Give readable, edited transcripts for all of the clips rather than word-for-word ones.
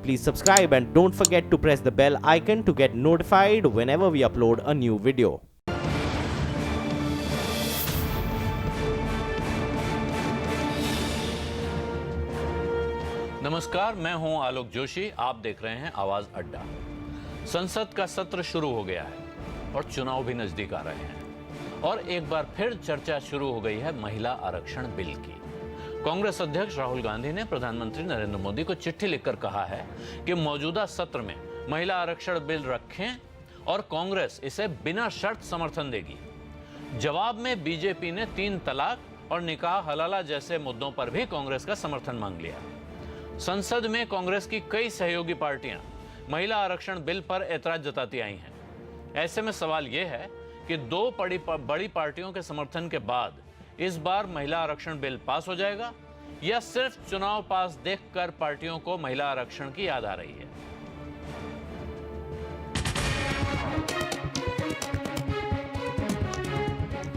Please subscribe and don't forget to press the bell icon to get notified whenever we upload a new video. नमस्कार, मैं हूं आलोक जोशी। आप देख रहे हैं आवाज अड्डा। संसद का सत्र शुरू हो गया है और चुनाव भी नजदीक आ रहे हैं और एक बार फिर चर्चा शुरू हो गई है महिला आरक्षण बिल की। कांग्रेस अध्यक्ष राहुल गांधी ने प्रधानमंत्री नरेंद्र मोदी को चिट्ठी लिखकर कहा है कि मौजूदा सत्र में महिला आरक्षण बिल रखें और कांग्रेस इसे बिना शर्त समर्थन देगी। जवाब में बीजेपी ने 3 तलाक और निकाह हलाला जैसे मुद्दों पर भी कांग्रेस का समर्थन मांग लिया। संसद में कांग्रेस की कई सहयोगी पार्टियां महिला आरक्षण बिल पर ऐतराज जताती आई हैं। ऐसे में सवाल यह है कि 2 बड़ी पार्टियों के समर्थन के बाद इस बार महिला आरक्षण बिल पास हो जाएगा या सिर्फ चुनाव पास देखकर पार्टियों को महिला आरक्षण की याद आ रही है।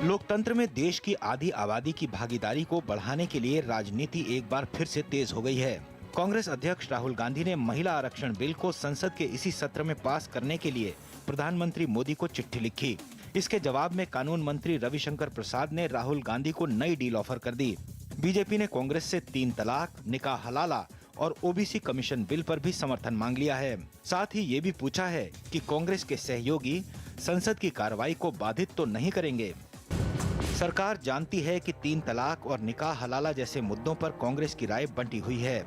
लोकतंत्र में देश की आधी आबादी की भागीदारी को बढ़ाने के लिए राजनीति एक बार फिर से तेज हो गई है। कांग्रेस अध्यक्ष राहुल गांधी ने महिला आरक्षण बिल को संसद के इसी सत्र में पास करने के लिए प्रधानमंत्री मोदी को चिट्ठी लिखी। इसके जवाब में कानून मंत्री रविशंकर प्रसाद ने राहुल गांधी को नई डील ऑफर कर दी। बीजेपी ने कांग्रेस से 3 तलाक, निकाह हलाला और ओबीसी कमीशन बिल पर भी समर्थन मांग लिया है। साथ ही ये भी पूछा है कि कांग्रेस के सहयोगी संसद की कार्रवाई को बाधित तो नहीं करेंगे। सरकार जानती है कि 3 तलाक और निकाह हलाला जैसे मुद्दों पर कांग्रेस की राय बंटी हुई है।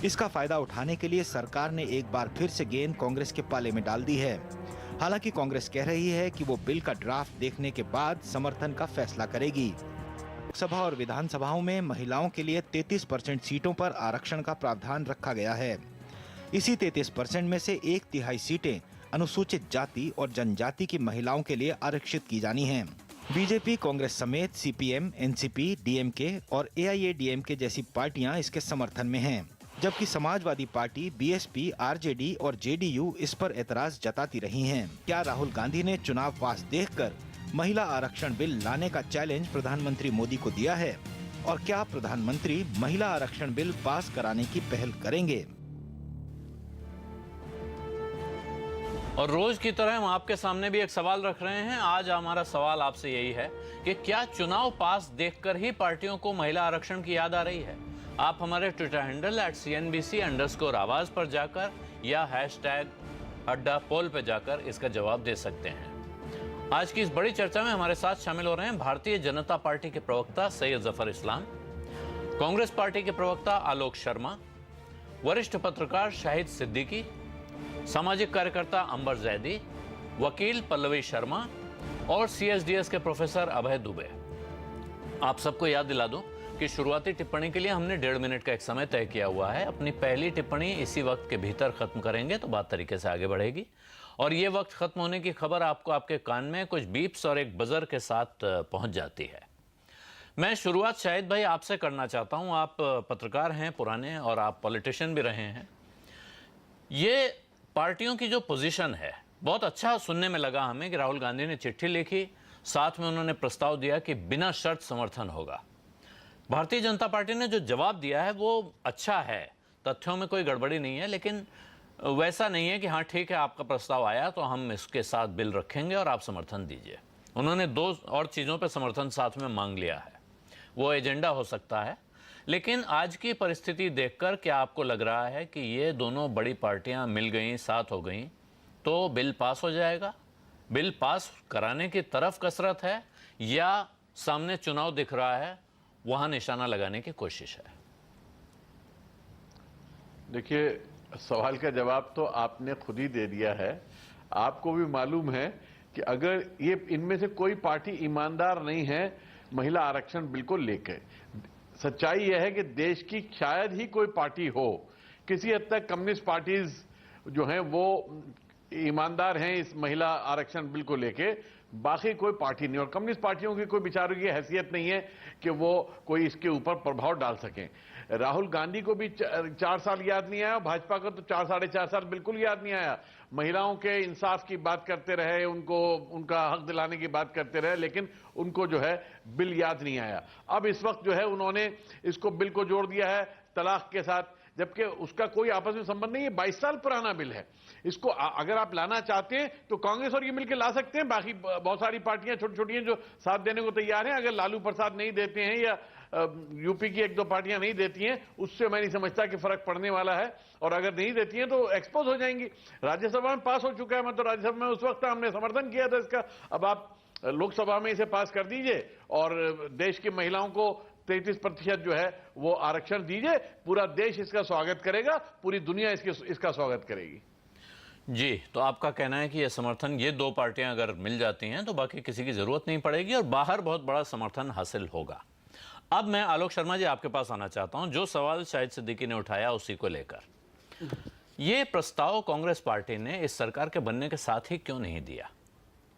इसका फायदा उठाने के लिए सरकार ने एक बार फिर से गेंद कांग्रेस के पाले में डाल दी है। हालांकि कांग्रेस कह रही है कि वो बिल का ड्राफ्ट देखने के बाद समर्थन का फैसला करेगी। लोकसभा और विधानसभाओं में महिलाओं के लिए 33% सीटों पर आरक्षण का प्रावधान रखा गया है। इसी 33% में से 1/3 सीटें अनुसूचित जाति और जनजाति की महिलाओं के लिए आरक्षित की जानी हैं। बीजेपी, कांग्रेस समेत सीपीएम, एनसीपी, डीएमके और एआईएडीएमके जैसी पार्टियां इसके समर्थन में हैं, जबकि समाजवादी पार्टी, बीएसपी, आरजेडी और जेडीयू इस पर एतराज जताती रही हैं। क्या राहुल गांधी ने चुनाव पास देखकर महिला आरक्षण बिल लाने का चैलेंज प्रधानमंत्री मोदी को दिया है? और क्या प्रधानमंत्री महिला आरक्षण बिल पास कराने की पहल करेंगे? और रोज की तरह हम आपके सामने भी एक सवाल रख रहे हैं। आज हमारा सवाल आपसे यही है कि क्या चुनाव पास देखकर ही पार्टियों को महिला आरक्षण की याद आ रही है? आप हमारे ट्विटर हैंडल @CNBC_आवाज पर जाकर या #अड्डा पोल पर जाकर इसका जवाब दे सकते हैं। आज की इस बड़ी चर्चा में हमारे साथ शामिल हो रहे हैं भारतीय जनता पार्टी के प्रवक्ता सैयद जफर इस्लाम, कांग्रेस पार्टी के प्रवक्ता आलोक शर्मा, वरिष्ठ पत्रकार शाहिद सिद्दीकी, सामाजिक कार्यकर्ता अंबर जैदी, वकील पल्लवी शर्मा और CSDS के प्रोफेसर अभय दुबे। आप सबको याद दिला दूं कि शुरुआती टिप्पणी के लिए हमने 1.5 मिनट का एक समय तय किया हुआ है। अपनी पहली टिप्पणी इसी वक्त के भीतर खत्म करेंगे तो बात तरीके से आगे बढ़ेगी और ये वक्त खत्म होने की खबर आपको आपके कान में कुछ बीप्स और एक बजर के साथ पहुंच जाती है। मैं शुरुआत शाहिद भाई आपसे करना चाहता हूं। आप पत्रकार हैं पुराने और आप पॉलिटिशियन भी रहे हैं। ये पार्टियों की जो पोजीशन है, बहुत अच्छा सुनने में लगा हमें कि राहुल गांधी ने चिट्ठी लिखी, साथ में उन्होंने प्रस्ताव दिया कि बिना शर्त समर्थन होगा। भारतीय जनता पार्टी ने जो जवाब दिया है वो अच्छा है, तथ्यों में कोई गड़बड़ी नहीं है, लेकिन वैसा नहीं है कि हाँ ठीक है आपका प्रस्ताव आया तो हम इसके साथ बिल रखेंगे और आप समर्थन दीजिए। उन्होंने 2 और चीज़ों पर समर्थन साथ में मांग लिया है। वो एजेंडा हो सकता है, लेकिन आज की परिस्थिति देखकर क्या आपको लग रहा है कि ये दोनों बड़ी पार्टियां मिल गई, साथ हो गई तो बिल पास हो जाएगा? बिल पास कराने की तरफ कसरत है या सामने चुनाव दिख रहा है, वहां निशाना लगाने की कोशिश है? देखिए, सवाल का जवाब तो आपने खुद ही दे दिया है। आपको भी मालूम है कि अगर ये इनमें से कोई पार्टी ईमानदार नहीं है महिला आरक्षण बिल्कुल लेकर। सच्चाई यह है कि देश की शायद ही कोई पार्टी हो, किसी हद तक कम्युनिस्ट पार्टीज जो हैं वो ईमानदार हैं इस महिला आरक्षण बिल को लेके, बाकी कोई पार्टी नहीं। और कम्युनिस्ट पार्टियों की कोई विचारों की हैसियत नहीं है कि वो कोई इसके ऊपर प्रभाव डाल सकें। राहुल गांधी को भी 4 साल याद नहीं आया, भाजपा को तो 4-4.5 साल बिल्कुल याद नहीं आया। महिलाओं के इंसाफ की बात करते रहे, उनको उनका हक दिलाने की बात करते रहे, लेकिन उनको जो है बिल याद नहीं आया। अब इस वक्त जो है उन्होंने इसको बिल को जोड़ दिया है तलाक के साथ। जबकि उसका कोई आपस में संबंध नहीं है। 22 साल पुराना बिल है। इसको अगर आप लाना चाहते हैं तो कांग्रेस और ये मिलकर ला सकते हैं। बाकी बहुत सारी पार्टियां छोटी छोटी हैं जो साथ देने को तैयार हैं। अगर लालू प्रसाद नहीं देते हैं या यूपी की एक दो पार्टियां नहीं देती हैं, उससे मैं नहीं समझता कि फर्क पड़ने वाला है। और अगर नहीं देती हैं तो एक्सपोज हो जाएंगी। राज्यसभा में पास हो चुका है, मतलब राज्यसभा में उस वक्त हमने समर्थन किया था इसका। अब आप लोकसभा में इसे पास कर दीजिए और देश की महिलाओं को 33% जो है वो आरक्षण दीजिए। पूरा देश इसका स्वागत करेगा, पूरी दुनिया इसका स्वागत करेगी। जी, तो आपका कहना है कि यह समर्थन ये दो पार्टियां अगर मिल जाती हैं तो बाकी किसी की जरूरत नहीं पड़ेगी और बाहर बहुत बड़ा समर्थन हासिल होगा। अब मैं आलोक शर्मा जी आपके पास आना चाहता हूं। जो सवाल शाहिद सिद्दीकी ने उठाया उसी को लेकर, ये प्रस्ताव कांग्रेस पार्टी ने इस सरकार के बनने के साथ ही क्यों नहीं दिया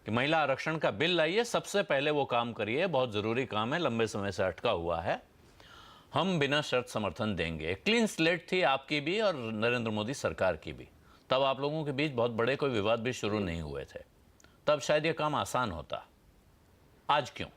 कि महिला आरक्षण का बिल लाइए, सबसे पहले वो काम करिए, बहुत जरूरी काम है, लंबे समय से अटका हुआ है, हम बिना शर्त समर्थन देंगे। क्लीन स्लेट थी आपकी भी और नरेंद्र मोदी सरकार की भी। तब आप लोगों के बीच बहुत बड़े कोई विवाद भी शुरू नहीं हुए थे, तब शायद ये काम आसान होता। आज क्यों?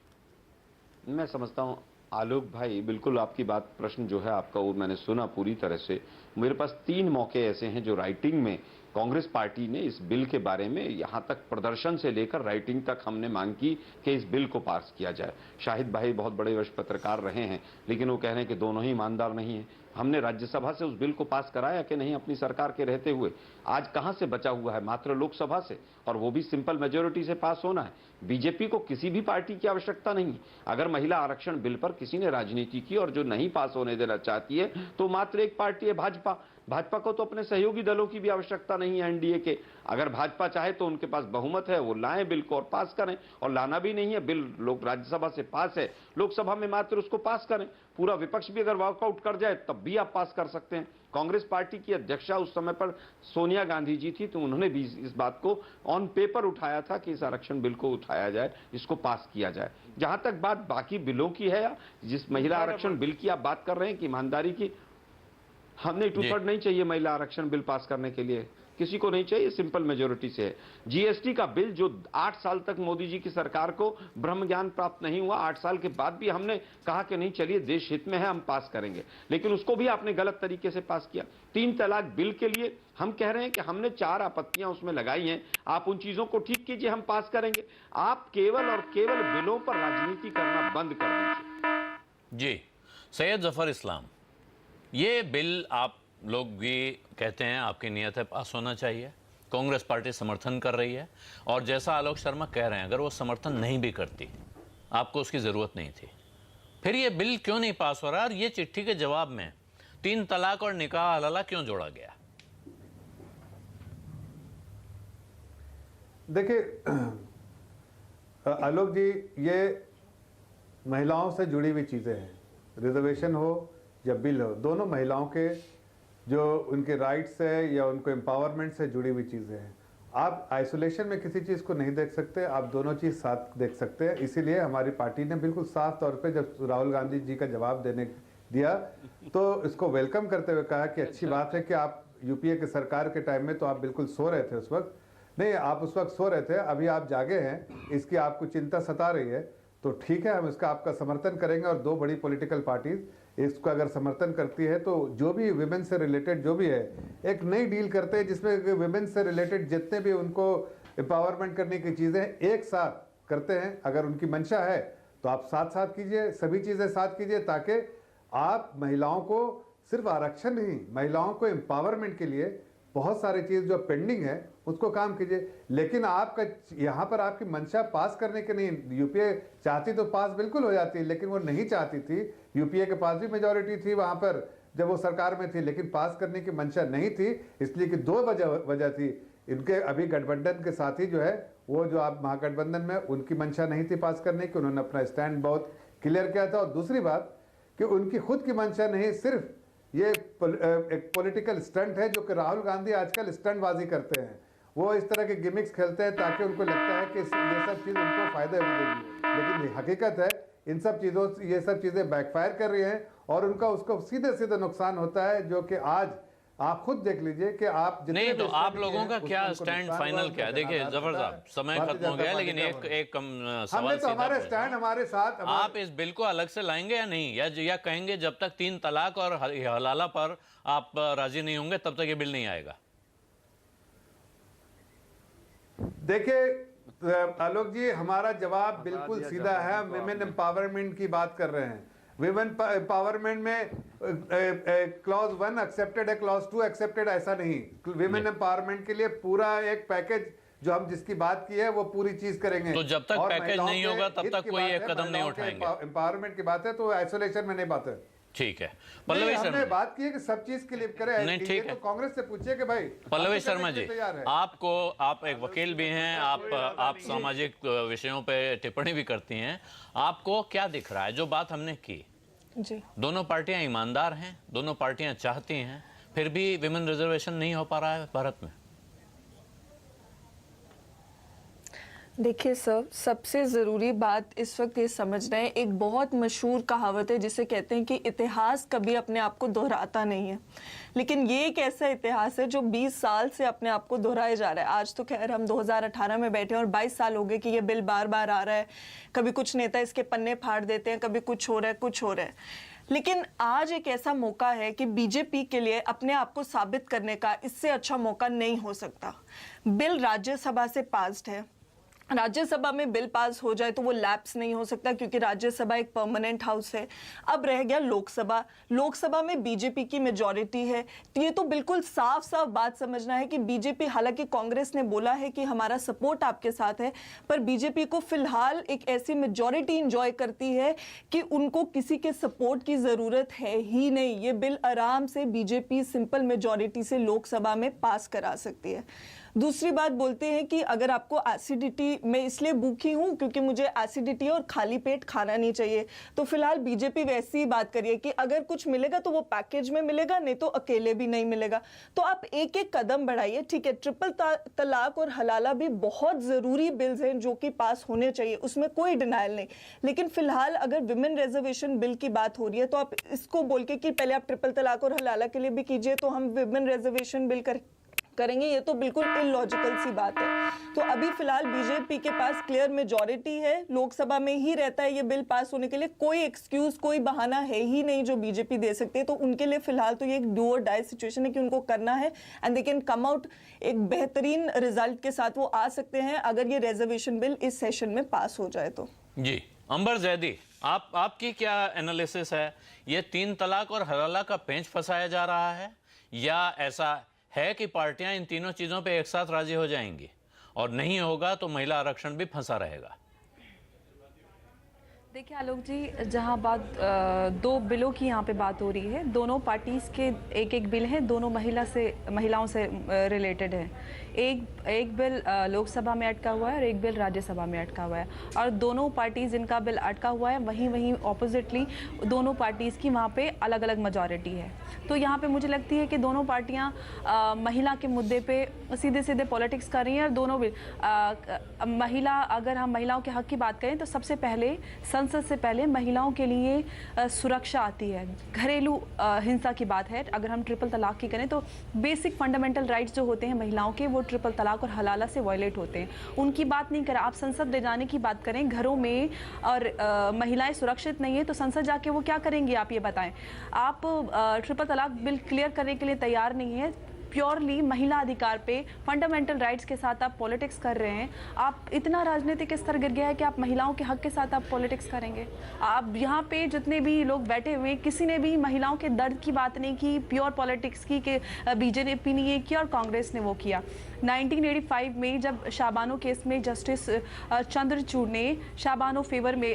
मैं समझता हूं आलोक भाई, बिल्कुल आपकी बात, प्रश्न जो है आपका वो मैंने सुना पूरी तरह से। मेरे पास 3 मौके ऐसे हैं जो राइटिंग में कांग्रेस पार्टी ने इस बिल के बारे में, यहां तक प्रदर्शन से लेकर राइटिंग तक हमने मांग की कि इस बिल को पास किया जाए। शाहिद भाई बहुत बड़े वर्ष पत्रकार रहे हैं, लेकिन वो कह रहे हैं कि दोनों ही ईमानदार नहीं हैं। हमने राज्यसभा से उस बिल को पास कराया कि नहीं अपनी सरकार के रहते हुए? आज कहां से बचा हुआ है? मात्र लोकसभा से, और वो भी सिंपल मेजोरिटी से पास होना है। बीजेपी को किसी भी पार्टी की आवश्यकता नहीं है। अगर महिला आरक्षण बिल पर किसी ने राजनीति की और जो नहीं पास होने देना चाहती है तो मात्र एक पार्टी है, भाजपा। भाजपा को तो अपने सहयोगी दलों की भी आवश्यकता नहीं है एनडीए के। अगर भाजपा चाहे तो उनके पास बहुमत है, वो लाएं बिल को और पास करें। और लाना भी नहीं है, बिल लोग राज्यसभा से पास है, लोकसभा में मात्र उसको पास करें। पूरा विपक्ष भी अगर वॉकआउट कर जाए तब भी आप पास कर सकते हैं। कांग्रेस पार्टी की अध्यक्षा उस समय पर सोनिया गांधी जी थी, तो उन्होंने भी इस बात को ऑन पेपर उठाया था कि इस आरक्षण बिल को उठाया जाए, इसको पास किया जाए। जहां तक बात बाकी बिलों की है, जिस महिला आरक्षण बिल की आप बात कर रहे हैं कि ईमानदारी की, हमने 2/3 नहीं चाहिए महिला आरक्षण बिल पास करने के लिए, किसी को नहीं चाहिए, सिंपल मेजोरिटी से है। जीएसटी का बिल जो 8 साल तक मोदी जी की सरकार को ब्रह्म ज्ञान प्राप्त नहीं हुआ, 8 साल के बाद भी हमने कहा कि नहीं चलिए देश हित में है, हम पास करेंगे, लेकिन उसको भी आपने गलत तरीके से पास किया। 3 तलाक बिल के लिए हम कह रहे हैं कि हमने 4 आपत्तियां उसमें लगाई हैं, आप उन चीजों को ठीक कीजिए, हम पास करेंगे। आप केवल और केवल बिलों पर राजनीति करना बंद कर दीजिए। जी, सैयद जफर इस्लाम, ये बिल आप लोग भी कहते हैं आपकी नियत है पास होना चाहिए, कांग्रेस पार्टी समर्थन कर रही है, और जैसा आलोक शर्मा कह रहे हैं अगर वो समर्थन नहीं भी करती, आपको उसकी जरूरत नहीं थी, फिर ये बिल क्यों नहीं पास हो रहा? और ये चिट्ठी के जवाब में 3 तलाक और निकाह हलाला क्यों जोड़ा गया? देखिए आलोक जी, ये महिलाओं से जुड़ी हुई चीज़ें हैं। रिजर्वेशन हो या बिल हो, दोनों महिलाओं के जो उनके राइट्स है या उनको एम्पावरमेंट से जुड़ी हुई चीज़ें हैं। आप आइसोलेशन में किसी चीज़ को नहीं देख सकते, आप दोनों चीज़ साथ देख सकते हैं। इसीलिए हमारी पार्टी ने बिल्कुल साफ तौर पे जब राहुल गांधी जी का जवाब दिया तो इसको वेलकम करते हुए कहा कि अच्छी बात है कि आप यूपीए के सरकार के टाइम में तो आप बिल्कुल सो रहे थे उस वक्त, नहीं आप उस वक्त सो रहे थे, अभी आप जागे हैं, इसकी आपको चिंता सता रही है, तो ठीक है हम इसका आपका समर्थन करेंगे। और 2 बड़ी पॉलिटिकल पार्टीज इसको अगर समर्थन करती है तो जो भी विमेन से रिलेटेड जो भी है एक नई डील करते हैं जिसमें विमेन से रिलेटेड जितने भी उनको एम्पावरमेंट करने की चीज़ें एक साथ करते हैं। अगर उनकी मंशा है तो आप साथ साथ कीजिए, सभी चीज़ें साथ कीजिए, ताकि आप महिलाओं को सिर्फ आरक्षण नहीं, महिलाओं को एम्पावरमेंट के लिए बहुत सारी चीज़ जो पेंडिंग है उसको काम कीजिए। लेकिन आपका यहाँ पर आपकी मंशा पास करने के नहीं, यूपीए चाहती तो पास बिल्कुल हो जाती, लेकिन वो नहीं चाहती थी। यूपीए के पास भी मेजॉरिटी थी वहाँ पर जब वो सरकार में थी, लेकिन पास करने की मंशा नहीं थी, इसलिए कि 2 वजह थी। इनके अभी गठबंधन के साथी जो है वो जो आप महागठबंधन में, उनकी मंशा नहीं थी पास करने की, उन्होंने अपना स्टैंड बहुत क्लियर किया था। और दूसरी बात कि उनकी खुद की मंशा नहीं, सिर्फ ये एक पॉलिटिकल स्टंट है जो कि राहुल गांधी आजकल स्टंटबाजी करते हैं। वो इस तरह के गिमिक्स खेलते हैं ताकि उनको लगता है कि ये सब चीज़ उनको फायदा देगी, लेकिन हकीकत है इन सब चीज़ों से ये सब चीज़ें बैकफायर कर रही हैं और उनका उसको सीधे सीधे नुकसान होता है, जो कि आज आप खुद देख लीजिए कि आप जितने नहीं तो भी आप स्टैंड लोगों किए का हैं, क्या उनको स्टैंड नुकसान फाइनल हुआ, क्या है? उनका देखिए जनाब जफर होता साहब, है। समय भारतीय खत्म हो जनता गया, पार्टी लेकिन का एक बोले। एक सवाल हमने तो सीधा हमारे पूछा। स्टैंड हमारे साथ आप इस बिल को अलग से लाएंगे या नहीं, या कहेंगे जब तक 3 तलाक और हलाला पर आप राजी नहीं होंगे तब तक ये बिल नहीं आएगा? देखिए आलोक जी, हमारा जवाब बिल्कुल सीधा है। विमेन एम्पावरमेंट की बात कर रहे हैं। विमेन एम्पावरमेंट में क्लॉज 1 एक्सेप्टेड है, क्लॉज 2 एक्सेप्टेड, ऐसा नहीं। विमेन एम्पावरमेंट के लिए पूरा एक पैकेज जो हम जिसकी बात की है वो पूरी चीज करेंगे। तो जब तक और पैकेज महिलाओं नहीं के होगा तब हित तक की कोई बात एक है, कदम नहीं महिलाओं के उठाएंगे। एम्पावरमेंट की बात है, तो आइसोलेशन में नहीं बात है। ठीक है नहीं, पल्लवी हमने शर्मा, बात की है कि सब चीज के लिए करें। नहीं, ठीक ये है। तो कांग्रेस से पूछिए कि भाई पल्लवी हम तो शर्मा करने के जी, लिए तैयार है। आप एक वकील भी हैं, आप सामाजिक विषयों पे टिप्पणी भी करती हैं। आपको क्या दिख रहा है जो बात हमने की? जी, दोनों पार्टियां ईमानदार हैं, दोनों पार्टियां चाहती हैं, फिर भी विमेन रिजर्वेशन नहीं हो पा रहा है भारत में। देखिए सर, सबसे ज़रूरी बात इस वक्त ये समझना है, एक बहुत मशहूर कहावत है जिसे कहते हैं कि इतिहास कभी अपने आप को दोहराता नहीं है, लेकिन ये एक ऐसा इतिहास है जो 20 साल से अपने आप को दोहराया जा रहा है। आज तो खैर हम 2018 में बैठे हैं और 22 साल हो गए कि ये बिल बार बार आ रहा है। कभी कुछ नेता इसके पन्ने फाड़ देते हैं, कभी कुछ हो रहा है, कुछ हो रहा है। लेकिन आज एक ऐसा मौका है कि बीजेपी के लिए अपने आप को साबित करने का इससे अच्छा मौका नहीं हो सकता। बिल राज्यसभा से पास्ड है, राज्यसभा में बिल पास हो जाए तो वो लैप्स नहीं हो सकता क्योंकि राज्यसभा एक परमानेंट हाउस है। अब रह गया लोकसभा। लोकसभा में बीजेपी की मेजॉरिटी है, तो ये तो बिल्कुल साफ साफ बात समझना है कि बीजेपी, हालांकि कांग्रेस ने बोला है कि हमारा सपोर्ट आपके साथ है, पर बीजेपी को फिलहाल एक ऐसी मेजॉरिटी इंजॉय करती है कि उनको किसी के सपोर्ट की जरूरत है ही नहीं। ये बिल आराम से बीजेपी सिंपल मेजॉरिटी से लोकसभा में पास करा सकती है। दूसरी बात बोलते हैं कि अगर आपको एसिडिटी, मैं इसलिए भूखी हूं क्योंकि मुझे एसिडिटी और खाली पेट खाना नहीं चाहिए, तो फिलहाल बीजेपी वैसी ही बात करिए कि अगर कुछ मिलेगा तो वो पैकेज में मिलेगा, नहीं तो अकेले भी नहीं मिलेगा। तो आप एक एक कदम बढ़ाइए। ठीक है, ट्रिपल तलाक और हलाला भी बहुत ज़रूरी बिल्स हैं जो कि पास होने चाहिए, उसमें कोई डिनाइल नहीं। लेकिन फिलहाल अगर विमेन रिजर्वेशन बिल की बात हो रही है तो आप इसको बोल के कि पहले आप ट्रिपल तलाक और हलाला के लिए भी कीजिए तो हम विमेन रिजर्वेशन बिल करेंगे, ये तो बिल्कुल इलॉजिकल सी बात है। तो अभी फिलहाल बीजेपी के पास क्लियर मेजॉरिटी है, लोकसभा में ही रहता है ये बिल पास होने के लिए। कोई एक्सक्यूज, कोई बहाना है ही नहीं जो बीजेपी दे सकते है। तो उनके लिए फिलहाल तो ये एक डू और डाई सिचुएशन है कि उनको करना है and they can come out एक बेहतरीन रिजल्ट के साथ वो आ सकते हैं अगर ये रिजर्वेशन बिल इस सेशन में पास हो जाए तो। जी, अंबर जैदी, आपकी क्या एनालिसिस है? ये 3 तलाक और हलाला का पेंच फंसाया जा रहा है, या ऐसा है कि पार्टियां इन तीनों चीजों पे एक साथ राजी हो जाएंगी और नहीं होगा तो महिला आरक्षण भी फंसा रहेगा? देखिए आलोक जी, जहां बात 2 बिलों की यहाँ पे बात हो रही है, दोनों पार्टीज के एक एक बिल हैं, दोनों महिलाओं से रिलेटेड है। एक बिल लोकसभा में अटका हुआ है और एक बिल राज्यसभा में अटका हुआ है, और दोनों पार्टीज जिनका बिल अटका हुआ है वहीं ऑपोजिटली दोनों पार्टीज की वहाँ पे अलग अलग मेजॉरिटी है। तो यहाँ पे मुझे लगती है कि दोनों पार्टियाँ महिला के मुद्दे पे सीधे सीधे पॉलिटिक्स कर रही हैं। और दोनों बिल अगर हम महिलाओं के हक की बात करें तो सबसे पहले संसद से पहले महिलाओं के लिए सुरक्षा आती है। घरेलू हिंसा की बात है, अगर हम ट्रिपल तलाक की करें तो बेसिक फंडामेंटल राइट्स जो होते हैं महिलाओं के, वो ट्रिपल तलाक और हलाला से वायलेट होते हैं। उनकी बात नहीं करें, आप संसद ले जाने की बात करें, घरों में और महिलाएं सुरक्षित नहीं है तो संसद जाके वो क्या करेंगी, आप ये बताएं। आप ट्रिपल तलाक बिल क्लियर करने के लिए तैयार नहीं है, प्योरली महिला अधिकार पे फंडामेंटल राइट्स के साथ आप पॉलिटिक्स कर रहे हैं। आप इतना राजनीतिक स्तर गिर गया है कि आप महिलाओं के हक के साथ आप पॉलिटिक्स करेंगे। आप यहाँ पे जितने भी लोग बैठे हुए, किसी ने भी महिलाओं के दर्द की बात नहीं की, प्योर पॉलिटिक्स की कि बीजेपी ने ये किया और कांग्रेस ने वो किया। 1985 में जब शाबानो केस में जस्टिस चंद्रचूड़ ने शाबानो फेवर में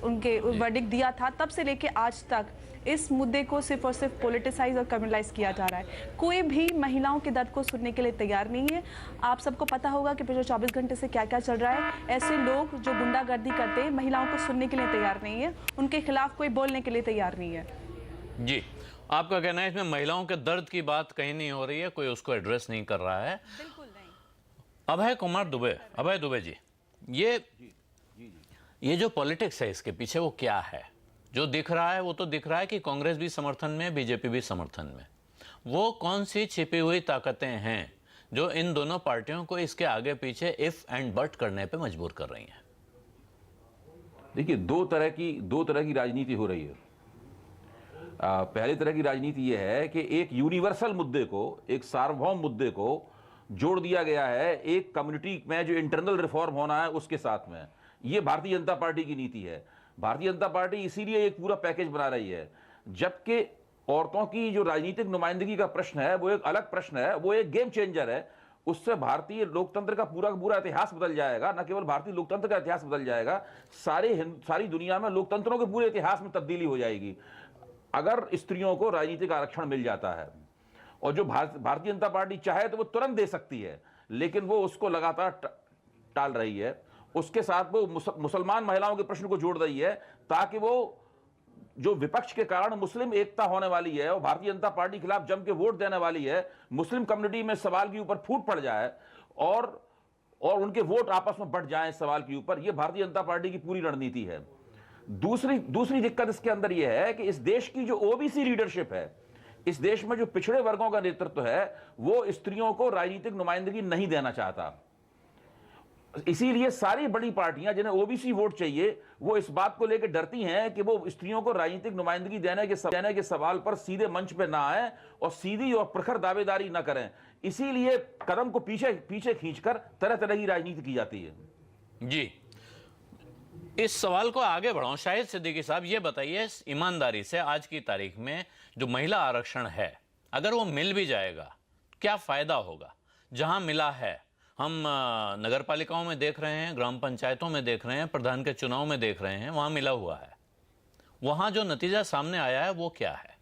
उनके वर्डिक्ट दिया था, तब से लेके आज तक इस मुद्दे को सिर्फ और सिर्फ पॉलिटिसाइज और कम्युनलाइज किया जा रहा है। कोई भी महिलाओं के दर्द को सुनने के लिए तैयार नहीं है। आप सबको पता होगा कि पिछले 24 घंटे से क्या क्या चल रहा है। ऐसे लोग जो गुंडागर्दी करते हैं महिलाओं को सुनने के लिए तैयार नहीं है, उनके खिलाफ कोई बोलने के लिए तैयार नहीं है। जी, आपका कहना है इसमें महिलाओं के दर्द की बात कहीं नहीं हो रही है, कोई उसको एड्रेस नहीं कर रहा है? बिल्कुल नहीं। अभय दुबे जी, ये जो पॉलिटिक्स है इसके पीछे वो क्या है? जो दिख रहा है वो तो दिख रहा है कि कांग्रेस भी समर्थन में, बीजेपी भी समर्थन में। वो कौन सी छिपी हुई ताकतें हैं जो इन दोनों पार्टियों को इसके आगे पीछे इफ एंड बट करने पे मजबूर कर रही हैं? देखिए, दो तरह की राजनीति हो रही है। पहली तरह की राजनीति यह है कि एक यूनिवर्सल मुद्दे को, एक सार्वभौम मुद्दे को जोड़ दिया गया है एक कम्युनिटी में जो इंटरनल रिफॉर्म होना है उसके साथ में। ये भारतीय जनता पार्टी की नीति है। भारतीय जनता पार्टी इसीलिए एक पूरा पैकेज बना रही है, जबकि औरतों की जो राजनीतिक नुमाइंदगी का प्रश्न है वो एक अलग प्रश्न है, वो एक गेम चेंजर है। उससे भारतीय लोकतंत्र का पूरा इतिहास बदल जाएगा। न केवल भारतीय लोकतंत्र का इतिहास बदल जाएगा, सारी दुनिया में लोकतंत्रों के पूरे इतिहास में तब्दीली हो जाएगी अगर स्त्रियों को राजनीतिक आरक्षण मिल जाता है। और जो भारतीय जनता पार्टी चाहे तो वो तुरंत दे सकती है, लेकिन वो उसको लगातार टाल रही है। उसके साथ वो मुसलमान महिलाओं के प्रश्न को जोड़ रही है ताकि वो जो विपक्ष के कारण मुस्लिम एकता होने वाली है और भारतीय जनता पार्टी के खिलाफ जम के वोट देने वाली है, मुस्लिम कम्युनिटी में सवाल के ऊपर फूट पड़ जाए और उनके वोट आपस में बढ़ जाएं सवाल के ऊपर। यह भारतीय जनता पार्टी की पूरी रणनीति है। दूसरी दिक्कत इसके अंदर यह है कि इस देश की जो ओबीसी लीडरशिप है, इस देश में जो पिछड़े वर्गों का नेतृत्व है, वो स्त्रियों को राजनीतिक नुमाइंदगी नहीं देना चाहता। इसीलिए सारी बड़ी पार्टियां जिन्हें ओबीसी वोट चाहिए वो इस बात को लेकर डरती हैं कि वो स्त्रियों को राजनीतिक नुमाइंदगी देने के सवाल पर सीधे मंच पे ना आए और सीधी और प्रखर दावेदारी ना करें। इसीलिए कदम को पीछे खींचकर तरह तरह की राजनीति की जाती है। जी, इस सवाल को आगे बढ़ाऊं। शाहिद सिद्दीकी साहब, ये बताइए ईमानदारी से, आज की तारीख में जो महिला आरक्षण है, अगर वो मिल भी जाएगा क्या फायदा होगा? जहां मिला है, हम नगर पालिकाओं में देख रहे हैं, ग्राम पंचायतों में देख रहे हैं, प्रधान के चुनाव में देख रहे हैं, वहां मिला हुआ है। वहां जो नतीजा सामने आया है वो क्या है?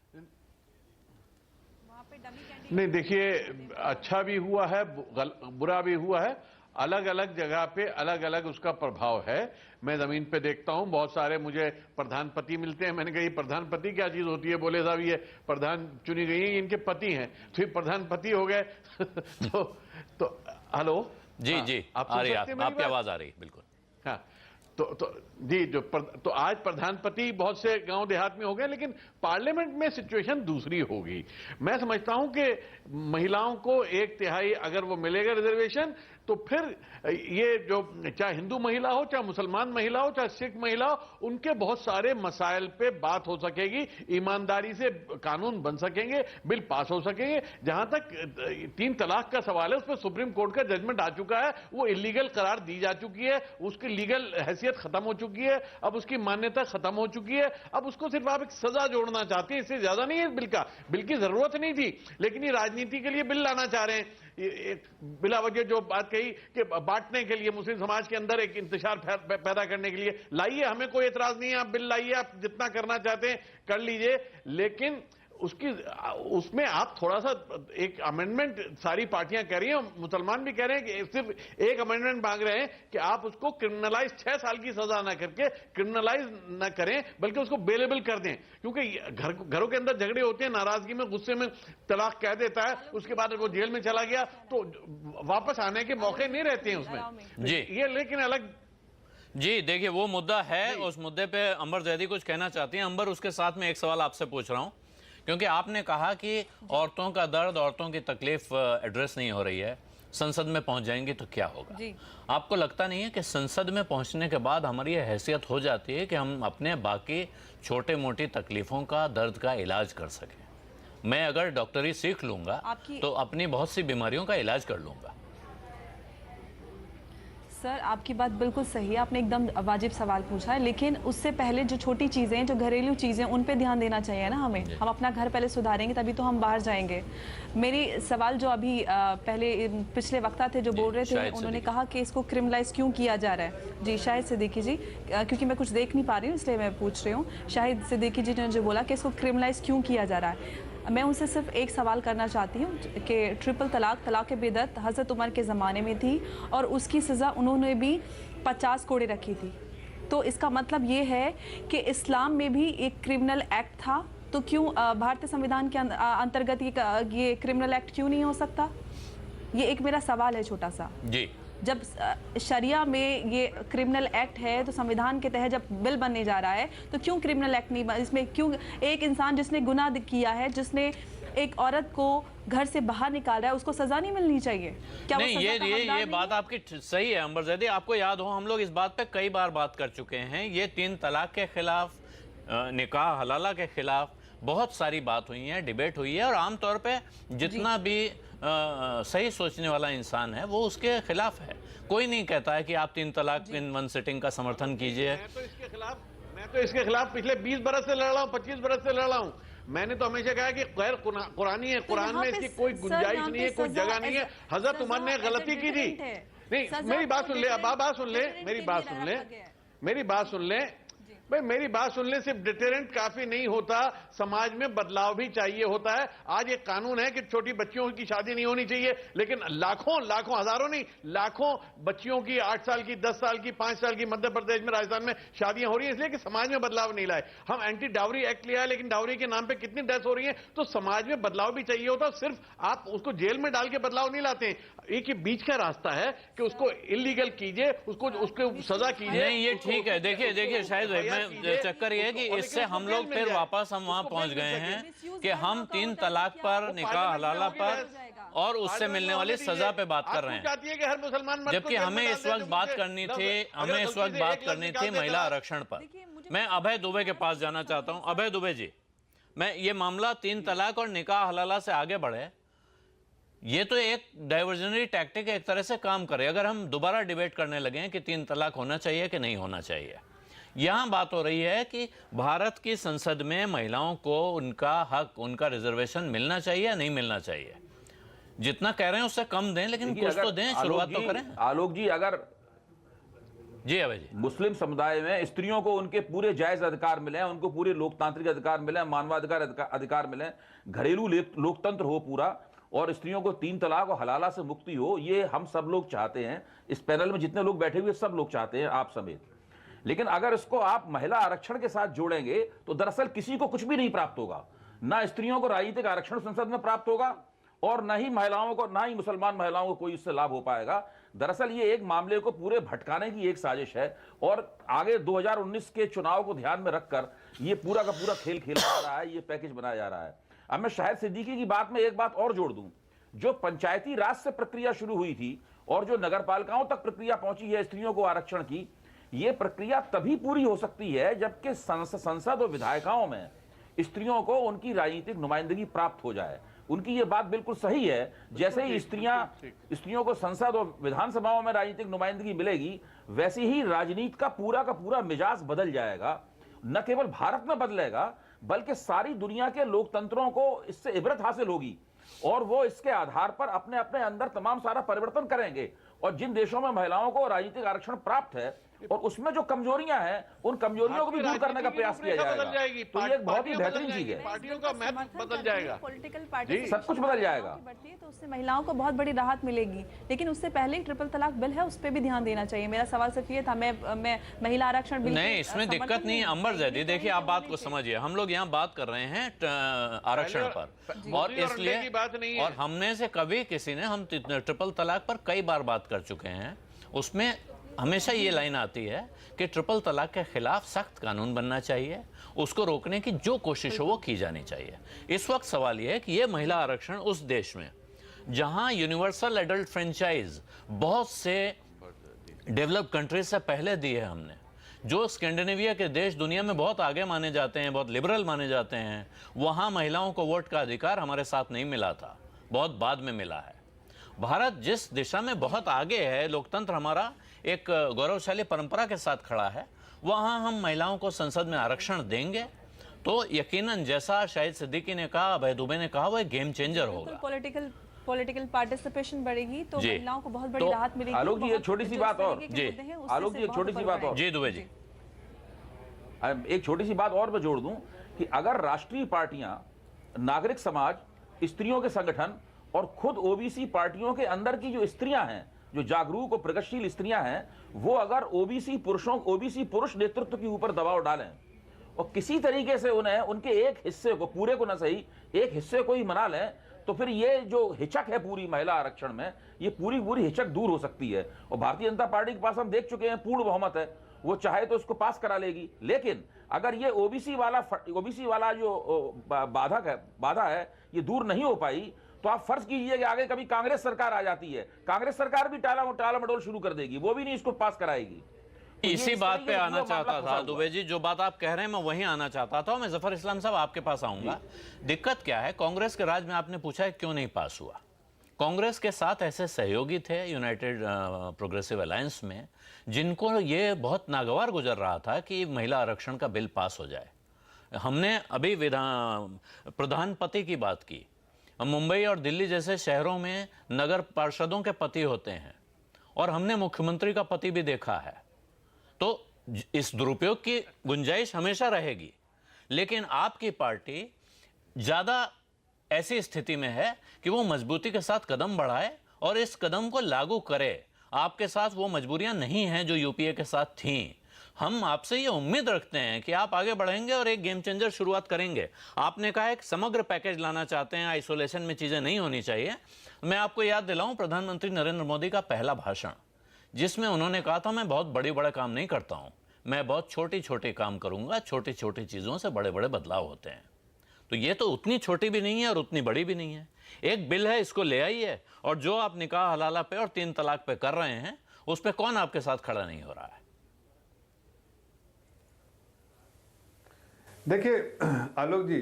नहीं, देखिए, अच्छा भी हुआ है, बुरा भी हुआ है। अलग अलग जगह पे अलग अलग उसका प्रभाव है। मैं जमीन पे देखता हूं, बहुत सारे मुझे प्रधानपति मिलते हैं। मैंने कहा ये प्रधानपति क्या चीज होती है? बोले साहब ये प्रधान चुनी गई है, इनके पति हैं, तो ये प्रधानपति हो गए। तो हेलो जी, हाँ, जी, आप आ रही है, आपकी आवाज आ रही, बिल्कुल। हाँ, जी, तो आज प्रधानपति बहुत से गांव देहात में हो गए, लेकिन पार्लियामेंट में सिचुएशन दूसरी होगी। मैं समझता हूं कि महिलाओं को 1/3 अगर वो मिलेगा रिजर्वेशन, तो फिर ये जो चाहे हिंदू महिला हो, चाहे मुसलमान महिला हो, चाहे सिख महिला हो, उनके बहुत सारे मसाइल पे बात हो सकेगी, ईमानदारी से कानून बन सकेंगे, बिल पास हो सकेंगे। जहां तक 3 तलाक का सवाल है, उस पर सुप्रीम कोर्ट का जजमेंट आ चुका है, वो इलीगल करार दी जा चुकी है, उसकी लीगल हैसियत खत्म हो चुकी है, अब उसकी मान्यता खत्म हो चुकी है। अब उसको सिर्फ आप एक सजा जोड़ना चाहते हैं, इससे ज्यादा नहीं है बिल की जरूरत नहीं थी, लेकिन ये राजनीति के लिए बिल लाना चाह रहे हैं। बिला वजह जो बात कही कि बांटने के लिए, मुस्लिम समाज के अंदर एक इंतशार पैदा करने के लिए लाइए, हमें कोई एतराज नहीं है, आप बिल लाइए, आप जितना करना चाहते हैं कर लीजिए, लेकिन उसमें आप थोड़ा सा एक अमेंडमेंट, सारी पार्टियां कह रही हैं, मुसलमान भी कह रहे हैं कि सिर्फ एक अमेंडमेंट मांग रहे हैं कि आप उसको क्रिमिनलाइज 6 साल की सजा ना करके क्रिमिनलाइज ना करें, बल्कि उसको बेलेबल कर दें। क्योंकि घरों के अंदर झगड़े होते हैं, नाराजगी में, गुस्से में तलाक कह देता है, उसके बाद वो जेल में चला गया तो वापस आने के मौके नहीं रहते हैं उसमें। जी, ये लेकिन अलग जी, देखिए वो मुद्दा है, उस मुद्दे पे अंबर जैदी कुछ कहना चाहती हैं। अंबर, उसके साथ में एक सवाल आपसे पूछ रहा हूं, क्योंकि आपने कहा कि औरतों का दर्द, औरतों की तकलीफ एड्रेस नहीं हो रही है, संसद में पहुंच जाएंगी तो क्या होगा? जी। आपको लगता नहीं है कि संसद में पहुंचने के बाद हमारी ये हैसियत हो जाती है कि हम अपने बाकी छोटे मोटी तकलीफों का, दर्द का इलाज कर सकें? मैं अगर डॉक्टरी सीख लूंगा तो अपनी बहुत सी बीमारियों का इलाज कर लूंगा। सर, आपकी बात बिल्कुल सही है, आपने एकदम वाजिब सवाल पूछा है, लेकिन उससे पहले जो छोटी चीज़ें हैं, जो घरेलू चीज़ें, उन पे ध्यान देना चाहिए ना हमें। हम अपना घर पहले सुधारेंगे तभी तो हम बाहर जाएंगे। मेरी सवाल जो अभी पहले पिछले वक्ता थे जो बोल रहे थे, उन्होंने कहा कि इसको क्रिमिनलाइज क्यों किया जा रहा है। जी, शाहिद सिद्दीकी जी, क्योंकि मैं कुछ देख नहीं पा रही हूँ इसलिए मैं पूछ रही हूँ। शाहिद सिद्दीकी जी ने जो बोला कि इसको क्रिमिनलाइज क्यों किया जा रहा है, मैं उनसे सिर्फ एक सवाल करना चाहती हूँ कि ट्रिपल तलाक बिदअत हज़रत उमर के ज़माने में थी और उसकी सज़ा उन्होंने भी 50 कोड़े रखी थी। तो इसका मतलब ये है कि इस्लाम में भी एक क्रिमिनल एक्ट था, तो क्यों भारतीय संविधान के अंतर्गत ये क्रिमिनल एक्ट क्यों नहीं हो सकता? ये एक मेरा सवाल है छोटा सा। जी, जब शरिया में ये क्रिमिनल एक्ट है, तो संविधान के तहत जब बिल बनने जा रहा है तो क्यों क्रिमिनल एक्ट नहीं, इसमें क्यों एक इंसान जिसने गुनाह किया है, जिसने एक औरत को घर से बाहर निकाल रहा है, उसको सजा नहीं मिलनी चाहिए? क्या वो नहीं, सजा का हकदार ये नहीं बात है? आपकी सही है अंबर ज़ैदी। आपको याद हो हम लोग इस बात पे कई बार बात कर चुके हैं। ये 3 तलाक के खिलाफ, निकाह हलाला के खिलाफ बहुत सारी बात हुई है, डिबेट हुई है, और आमतौर पे जितना भी सही सोचने वाला इंसान है वो उसके खिलाफ है। कोई नहीं कहता है कि आप 3 तलाक इन वन सिटिंग का समर्थन कीजिए। मैं तो इसके खिलाफ पिछले 20 बरस से लड़ रहा हूँ, 25 बरस से लड़ रहा हूँ। मैंने तो हमेशा कहा कि गैर कुरानी है, कुरान में इसकी कोई गुंजाइश नहीं है, कोई जगह नहीं है। हजरत उमर ने गलती की थी। नहीं, मेरी बात सुन ले, अब आप बात सुन ले, मेरी बात सुन ले, मेरी बात सुन ले भाई, मेरी बात सुन ले। सिर्फ डिटेरेंट काफी नहीं होता, समाज में बदलाव भी चाहिए होता है। आज एक कानून है कि छोटी बच्चियों की शादी नहीं होनी चाहिए, लेकिन लाखों हजारों नहीं, लाखों बच्चियों की 8 साल की, 10 साल की, 5 साल की मध्य प्रदेश में, राजस्थान में शादियां हो रही हैं, इसलिए कि समाज में बदलाव नहीं लाए। हम एंटी डावरी एक्ट लिया है, लेकिन डावरी के नाम पे कितनी डेथ हो रही है। तो समाज में बदलाव भी चाहिए होता, सिर्फ आप उसको जेल में डाल के बदलाव नहीं लाते। एक ही बीच का रास्ता है कि उसको इलीगल कीजिए, उसको सजा कीजिए। नहीं, ये ठीक है। देखिए शायद चक्कर ये है कि इससे हम लोग फिर वापस हम वहां पहुंच गए हैं कि हम 3 तलाक पर, निकाह हलाला पर और उससे मिलने वाली सजा पे बात कर रहे हैं, जबकि हमें इस वक्त बात करनी थी महिला आरक्षण पर। मैं अभय दुबे के पास जाना चाहता हूं। अभय दुबे जी, मैं ये मामला 3 तलाक और निकाह हलाला से आगे बढ़े, ये तो एक डाइवर्जनरी टैक्टिक एक तरह से काम करे। अगर हम दोबारा डिबेट करने लगे कि 3 तलाक होना चाहिए कि नहीं होना चाहिए, यहां बात हो रही है कि भारत की संसद में महिलाओं को उनका हक, उनका रिजर्वेशन मिलना चाहिए या नहीं मिलना चाहिए। जितना कह रहे हैं उससे कम दें, लेकिन कुछ तो दें, शुरुआत तो करें। आलोक जी, अगर जी अभय जी, मुस्लिम समुदाय में स्त्रियों को उनके पूरे जायज अधिकार मिले, उनको पूरे लोकतांत्रिक अधिकार मिले, मानवाधिकार अधिकार मिले, घरेलू लोकतंत्र हो पूरा, और स्त्रियों को 3 तलाक और हलाला से मुक्ति हो, ये हम सब लोग चाहते हैं। इस पैनल में जितने लोग बैठे हुए सब लोग चाहते हैं, आप समेत। लेकिन अगर इसको आप महिला आरक्षण के साथ जोड़ेंगे तो दरअसल किसी को कुछ भी नहीं प्राप्त होगा। ना स्त्रियों को राजनीतिक आरक्षण संसद में प्राप्त होगा, और ना ही महिलाओं को, ना ही मुसलमान महिलाओं को कोई इससे लाभ हो पाएगा। दरअसल ये एक मामले को पूरे भटकाने की एक साजिश है, और आगे 2019 के चुनाव को ध्यान में रखकर ये पूरा का पूरा खेल खेला जा रहा है, ये पैकेज बनाया जा रहा है। अब मैं शाहिद सिद्दीकी की बात में एक बात और जोड़ दूं, जो पंचायती राज से प्रक्रिया शुरू हुई थी और जो नगरपालिकाओं तक प्रक्रिया पहुंची है स्त्रियों को आरक्षण की, ये प्रक्रिया तभी पूरी हो सकती है जबकि संसद और विधायिकाओं में स्त्रियों को उनकी राजनीतिक नुमाइंदगी प्राप्त हो जाए। उनकी ये बात बिल्कुल सही है, जैसे ही स्त्रियों को संसद और विधानसभाओं में राजनीतिक नुमाइंदगी मिलेगी, वैसे ही राजनीति का पूरा मिजाज बदल जाएगा। न केवल भारत में बदलेगा, बल्कि सारी दुनिया के लोकतंत्रों को इससे इबरत हासिल होगी, और वो इसके आधार पर अपने अपने अंदर तमाम सारा परिवर्तन करेंगे। और जिन देशों में महिलाओं को राजनीतिक आरक्षण प्राप्त है और उसमें जो कमजोरियां हैं, उन कमजोरियों को भी दूर करने का प्रयास किया जाएगा। तो ये एक बहुत ही बेहतरीन चीज है। पार्टियों का महत्व बदल जाएगा, पॉलिटिकल पार्टी सब कुछ बदल जाएगा। तो उससे महिलाओं को बहुत बड़ी राहत मिलेगी। लेकिन उससे पहले ट्रिपल तलाक बिल है, उस पर भी ध्यान देना चाहिए। मेरा सवाल सिर्फ ये था, मैं महिला आरक्षण बिल नहीं, इसमें दिक्कत नहीं। अंबर ज़ैदी, देखिए आप बात को समझिए, हम लोग यहाँ बात कर रहे हैं आरक्षण पर, और इसलिए, और हमने से कभी किसी ने, हम ट्रिपल तलाक पर कई बार बात कर चुके हैं, उसमें हमेशा ये लाइन आती है कि ट्रिपल तलाक के खिलाफ सख्त कानून बनना चाहिए, उसको रोकने की जो कोशिश हो वो की जानी चाहिए। इस वक्त सवाल ये है कि ये महिला आरक्षण उस देश में जहां यूनिवर्सल एडल्ट फ्रेंचाइज बहुत से डेवलप्ड कंट्रीज से पहले दी है हमने, जो स्कैंडिनेविया के देश दुनिया में बहुत आगे माने जाते हैं, बहुत लिबरल माने जाते हैं, वहां महिलाओं को वोट का अधिकार हमारे साथ नहीं मिला था, बहुत बाद में मिला है। भारत जिस दिशा में बहुत आगे है, लोकतंत्र हमारा एक गौरवशाली परंपरा के साथ खड़ा है, वहां हम महिलाओं को संसद में आरक्षण देंगे तो यकीनन, जैसा शाहिद सिद्दीकी ने कहा, अभय दुबे ने कहा, वो एक गेम चेंजर होगा। पॉलिटिकल पार्टिसिपेशन बढ़ेगी तो महिलाओं को बहुत बड़ी राहत मिलेगी। आलोक जी, एक छोटी सी बात और, जी आलोक जी, एक छोटी सी बात और, जी दुबे जी, एक छोटी सी बात और मैं जोड़ दूं कि अगर राष्ट्रीय पार्टियां, नागरिक समाज, स्त्रियों के संगठन और खुद ओबीसी पार्टियों के अंदर की जो स्त्रियां हैं, जो जागरूक और प्रगतिशील स्त्रियां हैं, वो अगर ओबीसी पुरुष नेतृत्व के ऊपर दबाव डालें और किसी तरीके से उन्हें, उनके एक हिस्से को, पूरे को न सही, एक हिस्से को ही मना लें, तो फिर ये जो हिचक है पूरी महिला आरक्षण में, ये पूरी हिचक दूर हो सकती है। और भारतीय जनता पार्टी के पास हम देख चुके हैं पूर्ण बहुमत है, वो चाहे तो इसको पास करा लेगी। लेकिन अगर ये ओबीसी वाला जो बाधा है ये दूर नहीं हो पाई, तो आप फर्ज कीजिए कि आगे कभी कांग्रेस सरकार आ जाती है, कांग्रेस सरकार भी टाला मटोल शुरू कर देगी, वो भी नहीं इसको पास कराएगी। इसी बात पे आना चाहता था दुबे जी, जो बात आप कह रहे हैं मैं वहीं आना चाहता था। मैं जफर इस्लाम साहब आपके पास आऊंगा। दिक्कत क्या है, कांग्रेस के राज में आपने पूछा है क्यों नहीं पास हुआ। कांग्रेस के साथ ऐसे सहयोगी थे यूनाइटेड प्रोग्रेसिव अलायंस में, जिनको ये बहुत नागवार गुजर रहा था कि महिला आरक्षण का बिल पास हो जाए। हमने अभी प्रधान पति की बात की। मुंबई और दिल्ली जैसे शहरों में नगर पार्षदों के पति होते हैं, और हमने मुख्यमंत्री का पति भी देखा है। तो इस दुरुपयोग की गुंजाइश हमेशा रहेगी, लेकिन आपकी पार्टी ज्यादा ऐसी स्थिति में है कि वो मजबूती के साथ कदम बढ़ाए और इस कदम को लागू करे। आपके साथ वो मजबूरियां नहीं हैं जो यूपीए के साथ थीं। हम आपसे ये उम्मीद रखते हैं कि आप आगे बढ़ेंगे और एक गेम चेंजर शुरुआत करेंगे। आपने कहा एक समग्र पैकेज लाना चाहते हैं, आइसोलेशन में चीजें नहीं होनी चाहिए। मैं आपको याद दिलाऊं प्रधानमंत्री नरेंद्र मोदी का पहला भाषण, जिसमें उन्होंने कहा था मैं बहुत बड़े काम नहीं करता हूं, मैं बहुत छोटे काम करूंगा, छोटी चीजों से बड़े बदलाव होते हैं। तो ये तो उतनी छोटी भी नहीं है और उतनी बड़ी भी नहीं है। एक बिल है, इसको ले आइए, और जो आप निकाह हलाला पे और 3 तलाक पे कर रहे हैं उस पे कौन आपके साथ खड़ा नहीं हो रहा है। देखिए आलोक जी,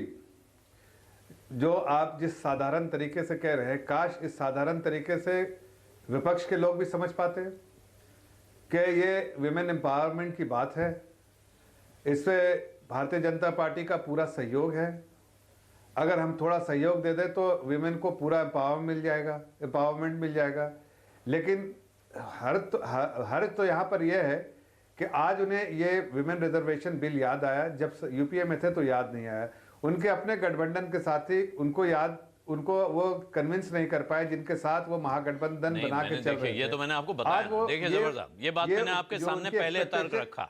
जो आप जिस साधारण तरीके से कह रहे हैं, काश इस साधारण तरीके से विपक्ष के लोग भी समझ पाते हैं कि ये विमेन एम्पावरमेंट की बात है। इससे भारतीय जनता पार्टी का पूरा सहयोग है। अगर हम थोड़ा सहयोग दे दें तो विमेन को पूरा एम्पावरमेंट मिल जाएगा। लेकिन हर तो यहाँ पर यह है कि आज उन्हें ये विमेन रिजर्वेशन बिल याद आया, जब यूपीए में थे तो याद नहीं आया। उनके अपने गठबंधन के साथी उनको वो कन्विंस नहीं कर पाए, जिनके साथ वो महागठबंधन बना के चल रहे थे। ये तो मैंने आपको बताया। देखिए जबर साहब, ये बात मैंने आपके सामने पहले तर्क रखा।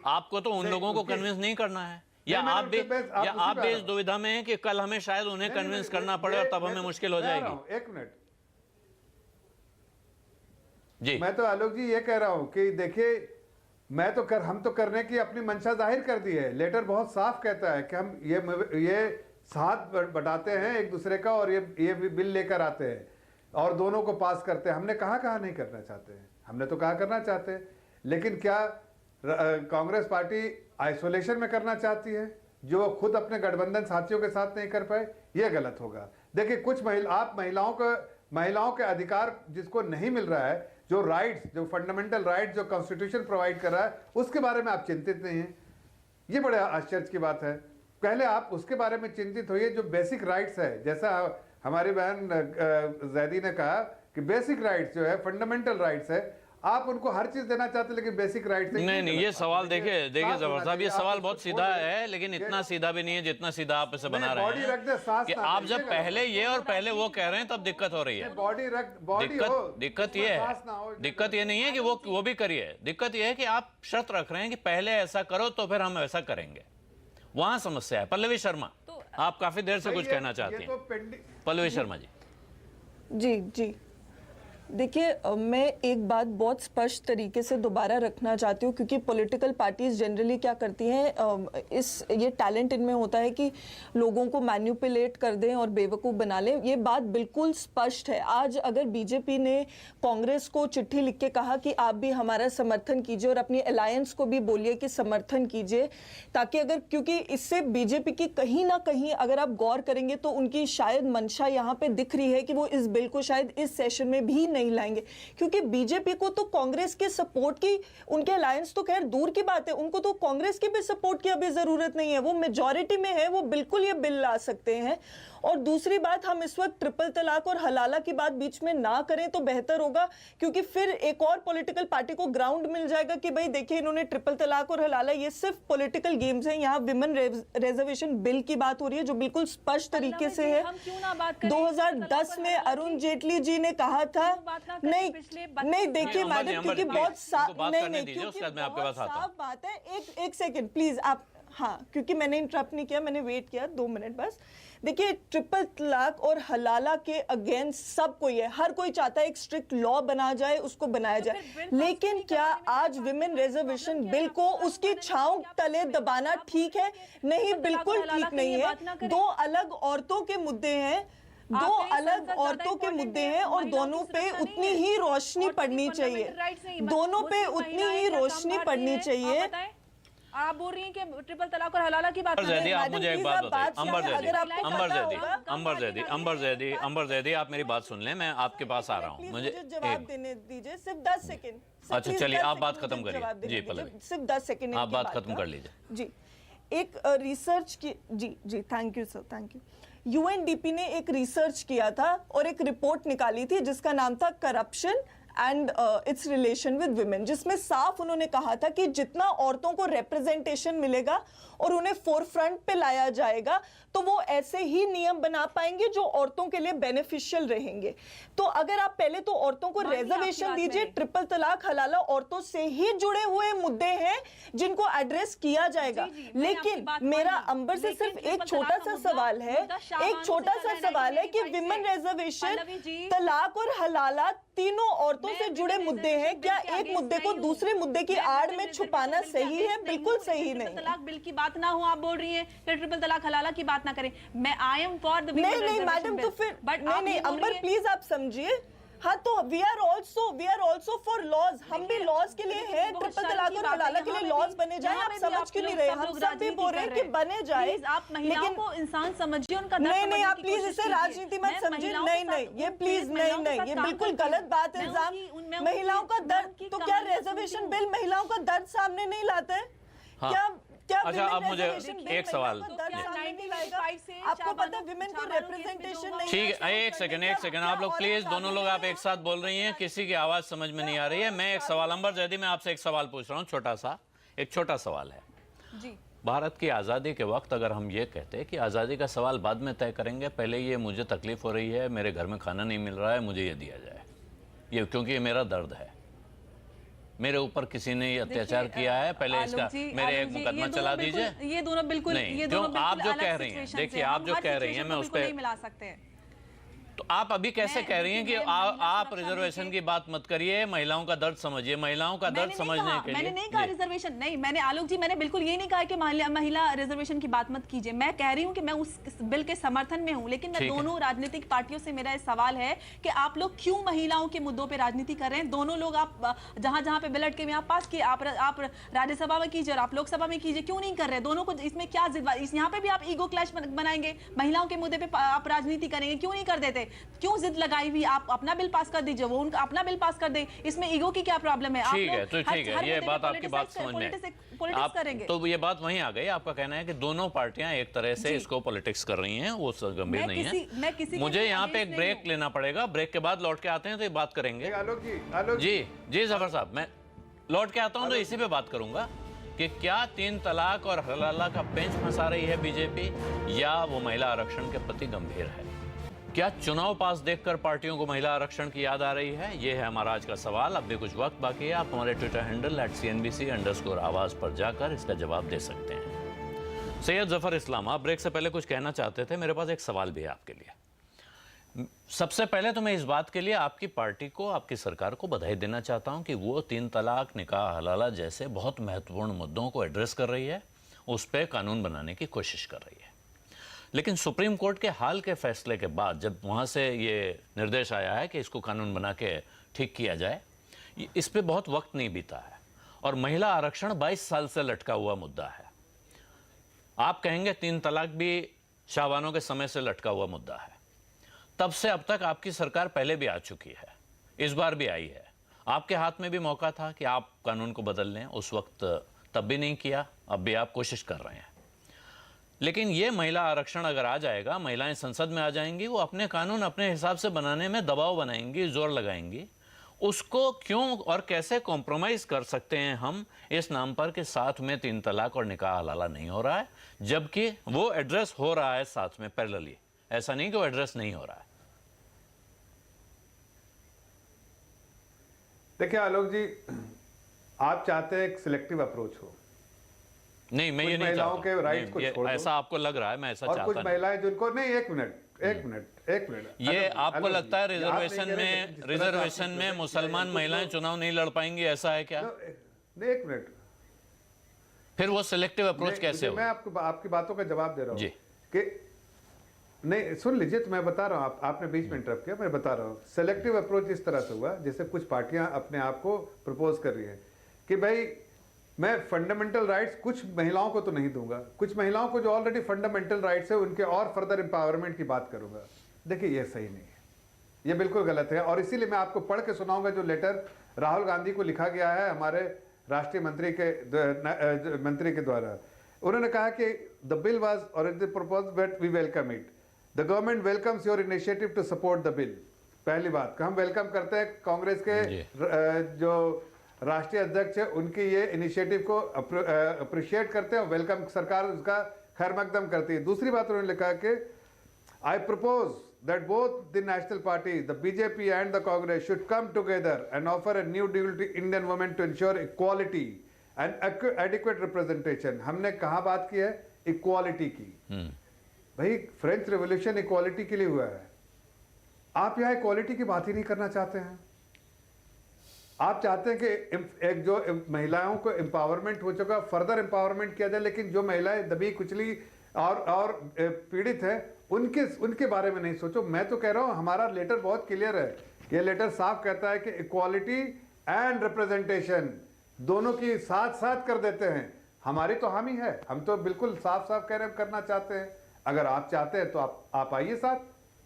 आपको तो उन लोगों को कन्विंस नहीं करना है, या आप भी इस दुविधा में हैं कि कल हमें शायद उन्हें कन्विंस करना पड़े और तब हमें मुश्किल हो जाएगी। एक मिनट जी, मैं तो आलोक जी ये कह रहा हूं कि देखिए, हम तो करने की अपनी मंशा जाहिर कर दी है। लेटर बहुत साफ कहता है कि हम ये साथ बटाते हैं एक दूसरे का, और ये बिल लेकर आते हैं और दोनों को पास करते हैं। हमने कहा नहीं करना चाहते हैं, हमने तो कहा करना चाहते हैं। लेकिन क्या कांग्रेस पार्टी आइसोलेशन में करना चाहती है, जो खुद अपने गठबंधन साथियों के साथ नहीं कर पाए? ये गलत होगा। देखिए, कुछ महिलाओं के अधिकार जिसको नहीं मिल रहा है, जो राइट्स, जो फंडामेंटल राइट्स जो कॉन्स्टिट्यूशन प्रोवाइड कर रहा है, उसके बारे में आप चिंतित नहीं हैं। ये बड़े आश्चर्य की बात है। पहले आप उसके बारे में चिंतित होइए जो बेसिक राइट्स है। जैसा हमारी बहन जैदी ने कहा कि बेसिक राइट्स जो है, फंडामेंटल राइट्स है, आप उनको हर चीज देना चाहते लेकिन बेसिक राइट्स नहीं, ये सवाल देखिए जबर साहब, ये सवाल बहुत सीधा है, लेकिन इतना सीधा भी नहीं है जितना सीधा आप इसे बना रहे हैं कि आप जब पहले ये और पहले वो कह रहे हैं तब दिक्कत हो रही है। दिक्कत ये नहीं है कि वो भी करिए, दिक्कत ये है कि आप शर्त रख रहे हैं कि पहले ऐसा करो तो फिर हम ऐसा करेंगे। वहां समस्या है। पल्लवी शर्मा, आप काफी देर से कुछ कहना चाहती हैं। पल्लवी शर्मा जी। जी देखिए, मैं एक बात बहुत स्पष्ट तरीके से दोबारा रखना चाहती हूँ, क्योंकि पॉलिटिकल पार्टीज जनरली क्या करती हैं, ये टैलेंट इनमें होता है कि लोगों को मैनिपुलेट कर दें और बेवकूफ़ बना लें। ये बात बिल्कुल स्पष्ट है। आज अगर बीजेपी ने कांग्रेस को चिट्ठी लिख के कहा कि आप भी हमारा समर्थन कीजिए और अपनी अलायंस को भी बोलिए कि समर्थन कीजिए, ताकि क्योंकि इससे बीजेपी की कहीं ना कहीं अगर आप गौर करेंगे तो उनकी शायद मंशा यहाँ पे दिख रही है कि वो इस बिल को शायद इस सेशन में भी नहीं लाएंगे, क्योंकि बीजेपी को तो कांग्रेस के सपोर्ट की, उनके अलायंस तो खैर दूर की बात है, उनको तो कांग्रेस के भी सपोर्ट की अभी जरूरत नहीं है। वो मेजॉरिटी में है, वो बिल्कुल ये बिल ला सकते हैं। और दूसरी बात, हम इस वक्त ट्रिपल तलाक और हलाला की बात बीच में ना करें तो बेहतर होगा, क्योंकि फिर एक और पॉलिटिकल पार्टी को ग्राउंड मिल जाएगा कि भाई देखिए इन्होंने ट्रिपल तलाक और हलाला, ये सिर्फ पॉलिटिकल गेम्स हैं। यहाँ विमेन रिजर्वेशन बिल की बात हो रही है जो बिल्कुल स्पष्ट तरीके से है। 2010 में अरुण जेटली जी ने कहा था, नहीं देखिए मैडम, क्योंकि बहुत साफ बात है। एक सेकेंड प्लीज आप, हाँ, क्योंकि मैंने इंटरप्ट नहीं किया, मैंने वेट किया 2 मिनट बस। देखिए, ट्रिपल तलाक और हलाला के अगेंस्ट सब कोई है, हर कोई चाहता है एक स्ट्रिक्ट लॉ बना जाए, उसको बनाया जाए, लेकिन क्या आज विमेन रिजर्वेशन बिल को उसकी छांव तले दबाना ठीक है? नहीं, बिल्कुल ठीक नहीं है। दो अलग औरतों के मुद्दे हैं, दो अलग औरतों के मुद्दे हैं और दोनों पे उतनी ही रोशनी पड़नी चाहिए, दोनों पे उतनी ही रोशनी पड़नी चाहिए। आप बोल रही हैं कि ट्रिपल तलाक और हलाला की बात अंबर जैदी, आप मुझे एक बात बताइए। अंबर जैदी, आप मेरी बात सुन लें, मैं आपके पास आ रहा हूँ, मुझे जवाब देने दीजिए, सिर्फ 10 सेकंड। अच्छा चलिए, आप बात खत्म करिए। जी पल्लवी, सिर्फ 10 सेकंड आप बात खत्म कर लीजिए। जी, एक रिसर्च की, जी thank you sir, thank you. UNDP ने एक रिसर्च किया था और एक रिपोर्ट निकाली थी जिसका नाम था corruption and it's relation with women, जिसमें साफ उन्होंने कहा था कि जितना औरतों को रिप्रेजेंटेशन मिलेगा और उन्हें फोरफ्रंट पे लाया जाएगा तो वो ऐसे ही नियम बना पाएंगे जो औरतों के लिए बेनिफिशियल रहेंगे। तो अगर आप पहले तो औरतों को रिजर्वेशन दीजिए, ट्रिपल तलाक हलाला औरतों से ही जुड़े हुए मुद्दे हैं जिनको एड्रेस किया जाएगा। लेकिन मेरा अंबर से सिर्फ एक छोटा सा सवाल है, एक छोटा सा सवाल है कि विमेन रिजर्वेशन, तलाक और हलाला तीनों औरतों से जुड़े मुद्दे हैं, क्या एक मुद्दे को दूसरे मुद्दे की आड़ में छुपाना सही है? बिल्कुल सही नहीं। तलाक बिल की बात ना हो, आप बोल रही हैं कि ट्रिपल तलाक हलाला की बात ना करें। मैं आई एम फॉर द नहीं मैडम, तो फिर नहीं अंबर प्लीज आप समझिए। हाँ, तो we are also for laws, हम भी लॉज के लिए हैं, ट्रिपल तलाक और हलाला के लिए लॉज बने जाए। आप समझ क्यों नहीं रहे? हम सब भी बोल रहे हैं कि बने जाए। आप महिलाओं को इंसान समझिए, उनका नहीं, आप प्लीज इसे राजनीति मत समझिए। नहीं, ये प्लीज नहीं, ये बिल्कुल गलत बात है। इल्जाम महिलाओं का दर्द, तो क्या रिजर्वेशन बिल महिलाओं का दर्द सामने नहीं लाता है? क्या अच्छा, अब मुझे एक सवाल, आपको पता है विमेन को रिप्रेजेंटेशन नहीं? ठीक है, एक सेकंड आप लोग प्लीज, दोनों लोग आप एक साथ बोल रही हैं, किसी की आवाज समझ में नहीं आ रही है। मैं एक सवाल, अंबर जैदी, मैं आपसे एक सवाल पूछ रहा हूँ, एक छोटा सवाल है जी। भारत की आज़ादी के वक्त अगर हम ये कहते कि आज़ादी का सवाल बाद में तय करेंगे, पहले ये मुझे तकलीफ हो रही है, मेरे घर में खाना नहीं मिल रहा है, मुझे ये दिया जाए, ये क्योंकि ये मेरा दर्द है, मेरे ऊपर किसी ने अत्याचार किया है, पहले इसका मेरे एक मुकदमा चला दीजिए। ये दोनों बिल्कुल नहीं, ये क्यों दोनों आप जो कह रही हैं, देखिए आप जो कह रही हैं, मैं उस पर नहीं मिला सकते। तो आप अभी कैसे कह रही हैं कि आप रिजर्वेशन की बात मत करिए, महिलाओं का दर्द समझिए, महिलाओं का दर्द समझने के लिए। मैंने नहीं कहा रिजर्वेशन, नहीं, मैंने आलोक जी, मैंने बिल्कुल ये नहीं कहा कि महिला रिजर्वेशन की बात मत कीजिए। मैं कह रही हूँ कि मैं उस बिल के समर्थन में हूँ, लेकिन मैं दोनों राजनीतिक पार्टियों से मेरा सवाल है कि आप लोग क्यों महिलाओं के मुद्दों पर राजनीति कर रहे हैं? दोनों लोग आप जहां पे बिल अटके में आप पास किए, आप राज्यसभा में कीजिए और आप लोकसभा में कीजिए, क्यों नहीं कर रहे? दोनों को इसमें क्या जिद? यहाँ पे भी आप ईगो क्लैश बनाएंगे, महिलाओं के मुद्दे पे आप राजनीति करेंगे, क्यों नहीं कर देते? क्यों जिद लगाई हुई? आप अपना बिल पास कर दीजिए, वो उनका अपना बिल पास कर दे, इसमें ईगो की क्या प्रॉब्लम है? ठीक है, तो ठीक है, ये बात आपकी बात समझ में पॉलिटिक्स करेंगे तो ये बात वहीं आ गई। आपका कहना है कि दोनों पार्टियां एक तरह से इसको पॉलिटिक्स कर रही हैं, वो गंभीर नहीं है। मुझे यहाँ पे एक ब्रेक लेना पड़ेगा, ब्रेक के बाद लौट के आते हैं तो ये बात करेंगे। जी जफर साहब, मैं लौट के आता हूँ तो इसी पे बात करूंगा कि क्या 3 तलाक और हलाला का पेंच फंसा रही है बीजेपी, या वो महिला आरक्षण के प्रति गंभीर है? क्या चुनाव पास देखकर पार्टियों को महिला आरक्षण की याद आ रही है? ये है हमारा आज का सवाल। अब भी कुछ वक्त बाकी है, आप हमारे ट्विटर हैंडल @CNBC_आवाज पर जाकर इसका जवाब दे सकते हैं। सैयद जफर इस्लाम, आप ब्रेक से पहले कुछ कहना चाहते थे, मेरे पास एक सवाल भी है आपके लिए। सबसे पहले तो मैं इस बात के लिए आपकी पार्टी को, आपकी सरकार को बधाई देना चाहता हूं कि वो 3 तलाक, निकाह हलाला जैसे बहुत महत्वपूर्ण मुद्दों को एड्रेस कर रही है, उस पर कानून बनाने की कोशिश कर रही है। लेकिन सुप्रीम कोर्ट के हाल के फैसले के बाद जब वहाँ से ये निर्देश आया है कि इसको कानून बना के ठीक किया जाए, इस पे बहुत वक्त नहीं बीता है और महिला आरक्षण 22 साल से लटका हुआ मुद्दा है। आप कहेंगे 3 तलाक भी शाहबानों के समय से लटका हुआ मुद्दा है। तब से अब तक आपकी सरकार पहले भी आ चुकी है, इस बार भी आई है। आपके हाथ में भी मौका था कि आप कानून को बदल लें, उस वक्त तब भी नहीं किया, अब भी आप कोशिश कर रहे हैं। लेकिन ये महिला आरक्षण अगर आ जाएगा, महिलाएं संसद में आ जाएंगी, वो अपने कानून अपने हिसाब से बनाने में दबाव बनाएंगी, जोर लगाएंगी। उसको क्यों और कैसे कॉम्प्रोमाइज़ कर सकते हैं हम इस नाम पर कि साथ में 3 तलाक और निकाह हलाला नहीं हो रहा है, जबकि वो एड्रेस हो रहा है साथ में पैरेलली। ऐसा नहीं कि वो एड्रेस नहीं हो रहा है। देखिए आलोक जी, आप चाहते हैं एक सिलेक्टिव अप्रोच हो, नहीं, मैं ये कुछ नहीं महिलाओं चाहता। के राइट्स नहीं, को ये छोड़ दो। ऐसा आपको लग रहा है, मैं ऐसा और चाहता कुछ नहीं। महिलाएं जिनको नहीं, एक मिनट ये आपको आलोक लगता है जी, आप नहीं रिजर्वेशन कह रहे में कि जिस तरह से आपने रिजर्वेशन में present किया मुसलमान है, महिलाएं इनको चुनाव नहीं लड़ पाएंगी, ऐसा है क्या? नहीं, एक मिनट, फिर वो सिलेक्टिव अप्रोच कैसे मैं हो? आपको आपकी बातों का जवाब दे रहा हूँ जी। कि नहीं, सुन लीजिए, तो मैं बता रहा हूँ, आपने बीच में इंटरप्ट किया, मैं बता रहा हूँ। सेलेक्टिव अप्रोच इस तरह से हुआ जैसे कुछ पार्टियां अपने आप को प्रपोज कर रही हैं कि भाई मैं फंडामेंटल राइट्स कुछ महिलाओं को तो नहीं दूंगा, कुछ महिलाओं को जो ऑलरेडी फंडामेंटल राइट्स है उनके और फर्दर एम्पावरमेंट की बात करूंगा। देखिए, ये सही नहीं है, ये बिल्कुल गलत है। और इसीलिए मैं आपको पढ़ के सुनाऊंगा जो लेटर राहुल गांधी को लिखा गया है हमारे राष्ट्रीय मंत्री के द्वारा। उन्होंने कहा कि the bill was already proposed but we welcome it. The government welcomes your initiative to support the bill. पहली बात हम वेलकम करते हैं कांग्रेस के जो राष्ट्रीय अध्यक्ष है उनकी ये इनिशिएटिव को अप्रिशिएट करते हैं और वेलकम, सरकार उसका खैर मकदम करती है। दूसरी बात उन्होंने लिखा कि I propose that both the national parties, the BJP and the Congress, should come together and offer a new deal to Indian women to ensure equality and adequate representation. हमने कहाँ बात की है? इक्वालिटी की। भाई, फ्रेंच रेवोल्यूशन इक्वालिटी के लिए हुआ है। आप यहाँ इक्वालिटी की बात ही नहीं करना चाहते हैं। आप चाहते हैं कि एक जो महिलाओं को एम्पावरमेंट हो चुका, फर्दर एम्पावरमेंट किया जाए, लेकिन जो महिलाएं दबी कुचली और पीड़ित है उनके बारे में नहीं सोचो। मैं तो कह रहा हूं हमारा लेटर बहुत क्लियर है। ये लेटर साफ कहता है कि इक्वालिटी एंड रिप्रेजेंटेशन दोनों की साथ साथ कर देते हैं। हमारी तो हामी है, हम तो बिल्कुल साफ साफ कह रहे हैं, करना चाहते हैं। अगर आप चाहते हैं तो आप आइए साथ,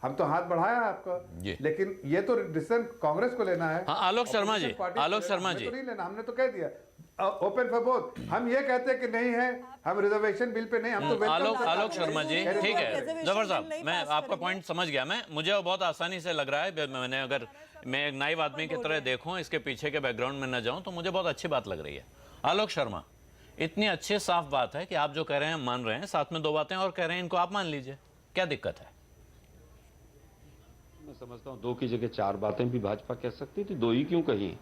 हम तो हाथ बढ़ाया है आपका, लेकिन ये तो डिसीजन कांग्रेस को लेना है। हाँ, आलोक शर्मा जी, आलोक शर्मा जी, तो नहीं लेना, हमने तो कह दिया ओपन फॉर बोथ। हम ये कहते हैं कि नहीं है, हम रिजर्वेशन बिल पे नहीं, हम तो आलोक शर्मा जी, ठीक है, जफर साहब, मैं आपका पॉइंट समझ गया। मुझे बहुत आसानी से लग रहा है, मैंने अगर मैं एक नाइव आदमी की तरह देखूं, इसके पीछे के बैकग्राउंड में न जाऊं, तो मुझे बहुत अच्छी बात लग रही है। आलोक शर्मा, इतनी अच्छी साफ बात है कि आप जो कह रहे हैं मान रहे हैं, साथ में दो बातें और कह रहे हैं, इनको आप मान लीजिए, क्या दिक्कत है? मैं समझता हूँ 2 की जगह 4 बातें भी भाजपा कह सकती थी, 2 ही क्यों कही?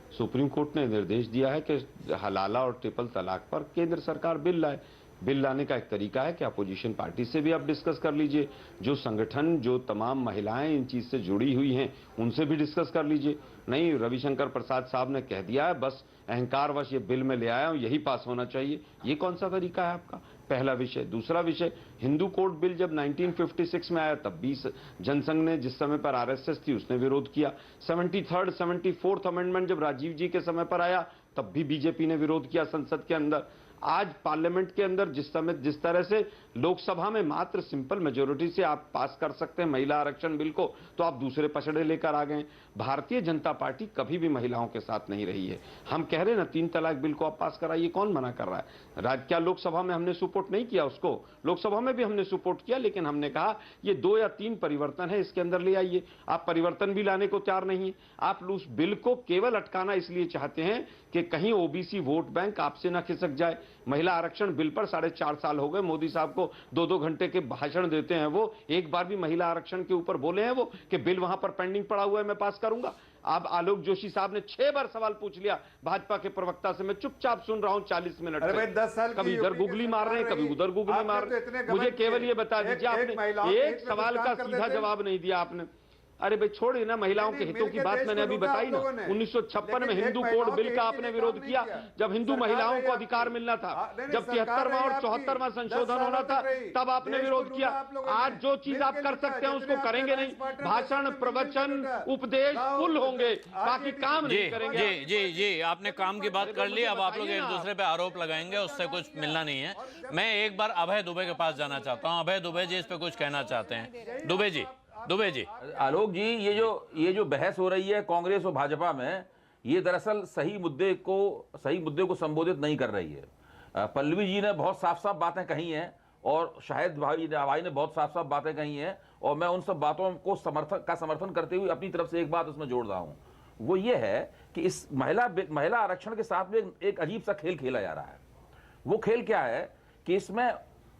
सुप्रीम कोर्ट ने निर्देश दिया है कि हलाला और ट्रिपल तलाक पर केंद्र सरकार बिल लाए। बिल लाने का एक तरीका है कि अपोजिशन पार्टी से भी आप डिस्कस कर लीजिए, जो संगठन, जो तमाम महिलाएं इन चीज से जुड़ी हुई हैं उनसे भी डिस्कस कर लीजिए। नहीं, रविशंकर प्रसाद साहब ने कह दिया है, बस अहंकारवश ये बिल में ले आया हूं, यही पास होना चाहिए। ये कौन सा तरीका है आपका? पहला विषय। दूसरा विषय, हिंदू कोड बिल जब 1956 में आया तब भी जनसंघ ने, जिस समय पर आरएसएस थी, उसने विरोध किया। 74th अमेंडमेंट जब राजीव जी के समय पर आया तब भी बीजेपी ने विरोध किया संसद के अंदर। आज पार्लियामेंट के अंदर जिस तरह से लोकसभा में मात्र सिंपल मेजोरिटी से आप पास कर सकते हैं महिला आरक्षण बिल को, तो आप दूसरे पछड़े लेकर आ गए। भारतीय जनता पार्टी कभी भी महिलाओं के साथ नहीं रही है। हम कह रहे हैं ना 3 तलाक बिल को आप पास कराइए, कौन मना कर रहा है? क्या लोकसभा में हमने सपोर्ट नहीं किया उसको? लोकसभा में भी हमने सपोर्ट किया, लेकिन हमने कहा ये 2 या 3 परिवर्तन है, इसके अंदर ले आइए। आप परिवर्तन भी लाने को तैयार नहीं है। आप उस बिल को केवल अटकाना इसलिए चाहते हैं कि कहीं ओबीसी वोट बैंक आपसे ना खिसक जाए। महिला आरक्षण बिल पर 4.5 साल हो गए, मोदी साहब को 2-2 घंटे के भाषण देते हैं वो, एक बार भी महिला आरक्षण के ऊपर बोले हैं वो कि बिल वहां पर पेंडिंग पड़ा हुआ है, मैं पास करूंगा। अब आलोक जोशी साहब ने 6 बार सवाल पूछ लिया भाजपा के प्रवक्ता से, मैं चुपचाप सुन रहा हूं 40 मिनट से। 10 साल कभी इधर गुगली मार रहे हैं, कभी उधर गुगली मार रहे हैं। मुझे केवल ये बता दीजिए, आपने एक सवाल का सीधा जवाब नहीं दिया आपने। अरे भाई छोड़िए ना, महिलाओं के हितों की बात मैंने अभी बताई ना। 1956 में हिंदू कोड बिल का आपने विरोध किया, जब हिंदू महिलाओं को अधिकार मिलना था, जब 73वां और 74वां संशोधन होना था, तब आपने विरोध किया। आज जो चीज आप कर सकते हैं उसको करेंगे नहीं। भाषण, प्रवचन, उपदेश फुल होंगे, बाकी काम नहीं करेंगे। जी, आपने काम की बात कर ली, अब आप लोग एक दूसरे पे आरोप लगाएंगे, उससे कुछ मिलना नहीं है। मैं एक बार अभय दुबे के पास जाना चाहता हूँ। अभय दुबे जी इस पे कुछ कहना चाहते हैं। दुबे जी। आलोक जी, ये जो बहस हो रही है कांग्रेस और भाजपा में, ये दरअसल सही मुद्दे को संबोधित नहीं कर रही है। पल्लवी जी ने बहुत साफ साफ बातें कही हैं और शाहिद भाई ने बहुत साफ साफ बातें कही हैं, और मैं उन सब बातों को समर्थन करते हुए अपनी तरफ से एक बात उसमें जोड़ रहा हूं। वो ये है कि इस महिला आरक्षण के साथ में एक अजीब सा खेल खेला जा रहा है। वो खेल क्या है कि इसमें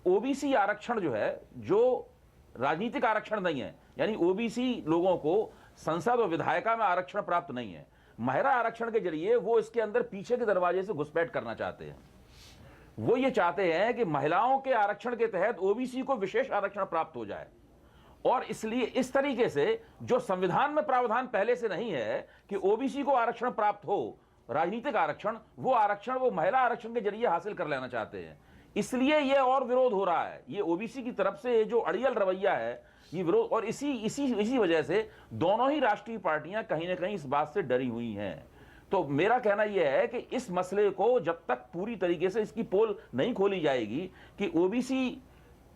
ओबीसी आरक्षण जो है, जो राजनीतिक आरक्षण नहीं है, यानी ओबीसी लोगों को संसद और विधायिका में आरक्षण प्राप्त नहीं है, महिला आरक्षण के जरिए वो इसके अंदर पीछे के दरवाजे से घुसपैठ करना चाहते हैं। वो ये चाहते हैं कि महिलाओं के आरक्षण के तहत ओबीसी को विशेष आरक्षण प्राप्त हो जाए, और इसलिए इस तरीके से जो संविधान में प्रावधान पहले से नहीं है कि ओबीसी को आरक्षण प्राप्त हो, राजनीतिक आरक्षण, वो महिला आरक्षण के जरिए हासिल कर लेना चाहते हैं। इसलिए ये और विरोध हो रहा है, ये ओबीसी की तरफ से जो अड़ियल रवैया है, ये विरोध, और इसी वजह से दोनों ही राष्ट्रीय पार्टियां कहीं ना कहीं इस बात से डरी हुई हैं। तो मेरा कहना यह है कि इस मसले को जब तक पूरी तरीके से इसकी पोल नहीं खोली जाएगी कि ओबीसी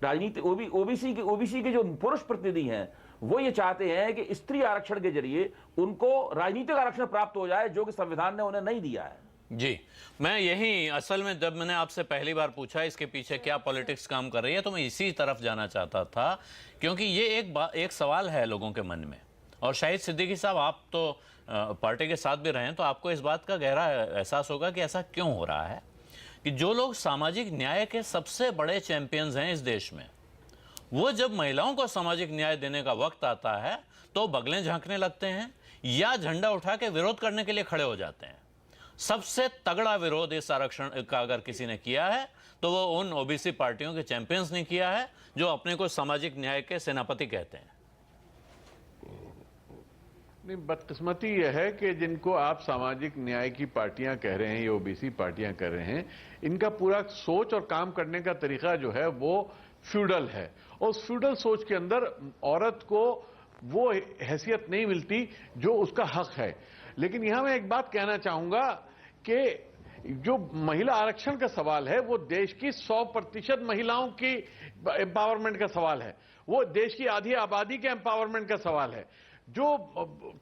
राजनीति, ओबीसी के जो पुरुष प्रतिनिधि हैं वो ये चाहते हैं कि स्त्री आरक्षण के जरिए उनको राजनीतिक आरक्षण प्राप्त हो जाए, जो कि संविधान ने उन्हें नहीं दिया है। जी, मैं यही असल में जब मैंने आपसे पहली बार पूछा इसके पीछे क्या पॉलिटिक्स काम कर रही है, तो मैं इसी तरफ जाना चाहता था, क्योंकि ये एक सवाल है लोगों के मन में। और शाहिद सिद्दीकी साहब, आप तो पार्टी के साथ भी रहे हैं, तो आपको इस बात का गहरा एहसास होगा कि ऐसा क्यों हो रहा है कि जो लोग सामाजिक न्याय के सबसे बड़े चैंपियंस हैं इस देश में, वो जब महिलाओं को सामाजिक न्याय देने का वक्त आता है तो बगलें झांकने लगते हैं या झंडा उठा के विरोध करने के लिए खड़े हो जाते हैं। सबसे तगड़ा विरोध इस आरक्षण का अगर किसी ने किया है तो वो उन ओबीसी पार्टियों के चैंपियंस ने किया है जो अपने को सामाजिक न्याय के सेनापति कहते हैं। नहीं, बदकिस्मती यह है कि जिनको आप सामाजिक न्याय की पार्टियां कह रहे हैं, ये ओबीसी पार्टियां कह रहे हैं, इनका पूरा सोच और काम करने का तरीका जो है वो फ्यूडल है। और उस फ्यूडल सोच के अंदर औरत को वो हैसियत नहीं मिलती जो उसका हक है। लेकिन यहां मैं एक बात कहना चाहूंगा कि जो महिला आरक्षण का सवाल है वो देश की 100% महिलाओं की एम्पावरमेंट का सवाल है, वो देश की आधी आबादी के एम्पावरमेंट का सवाल है। जो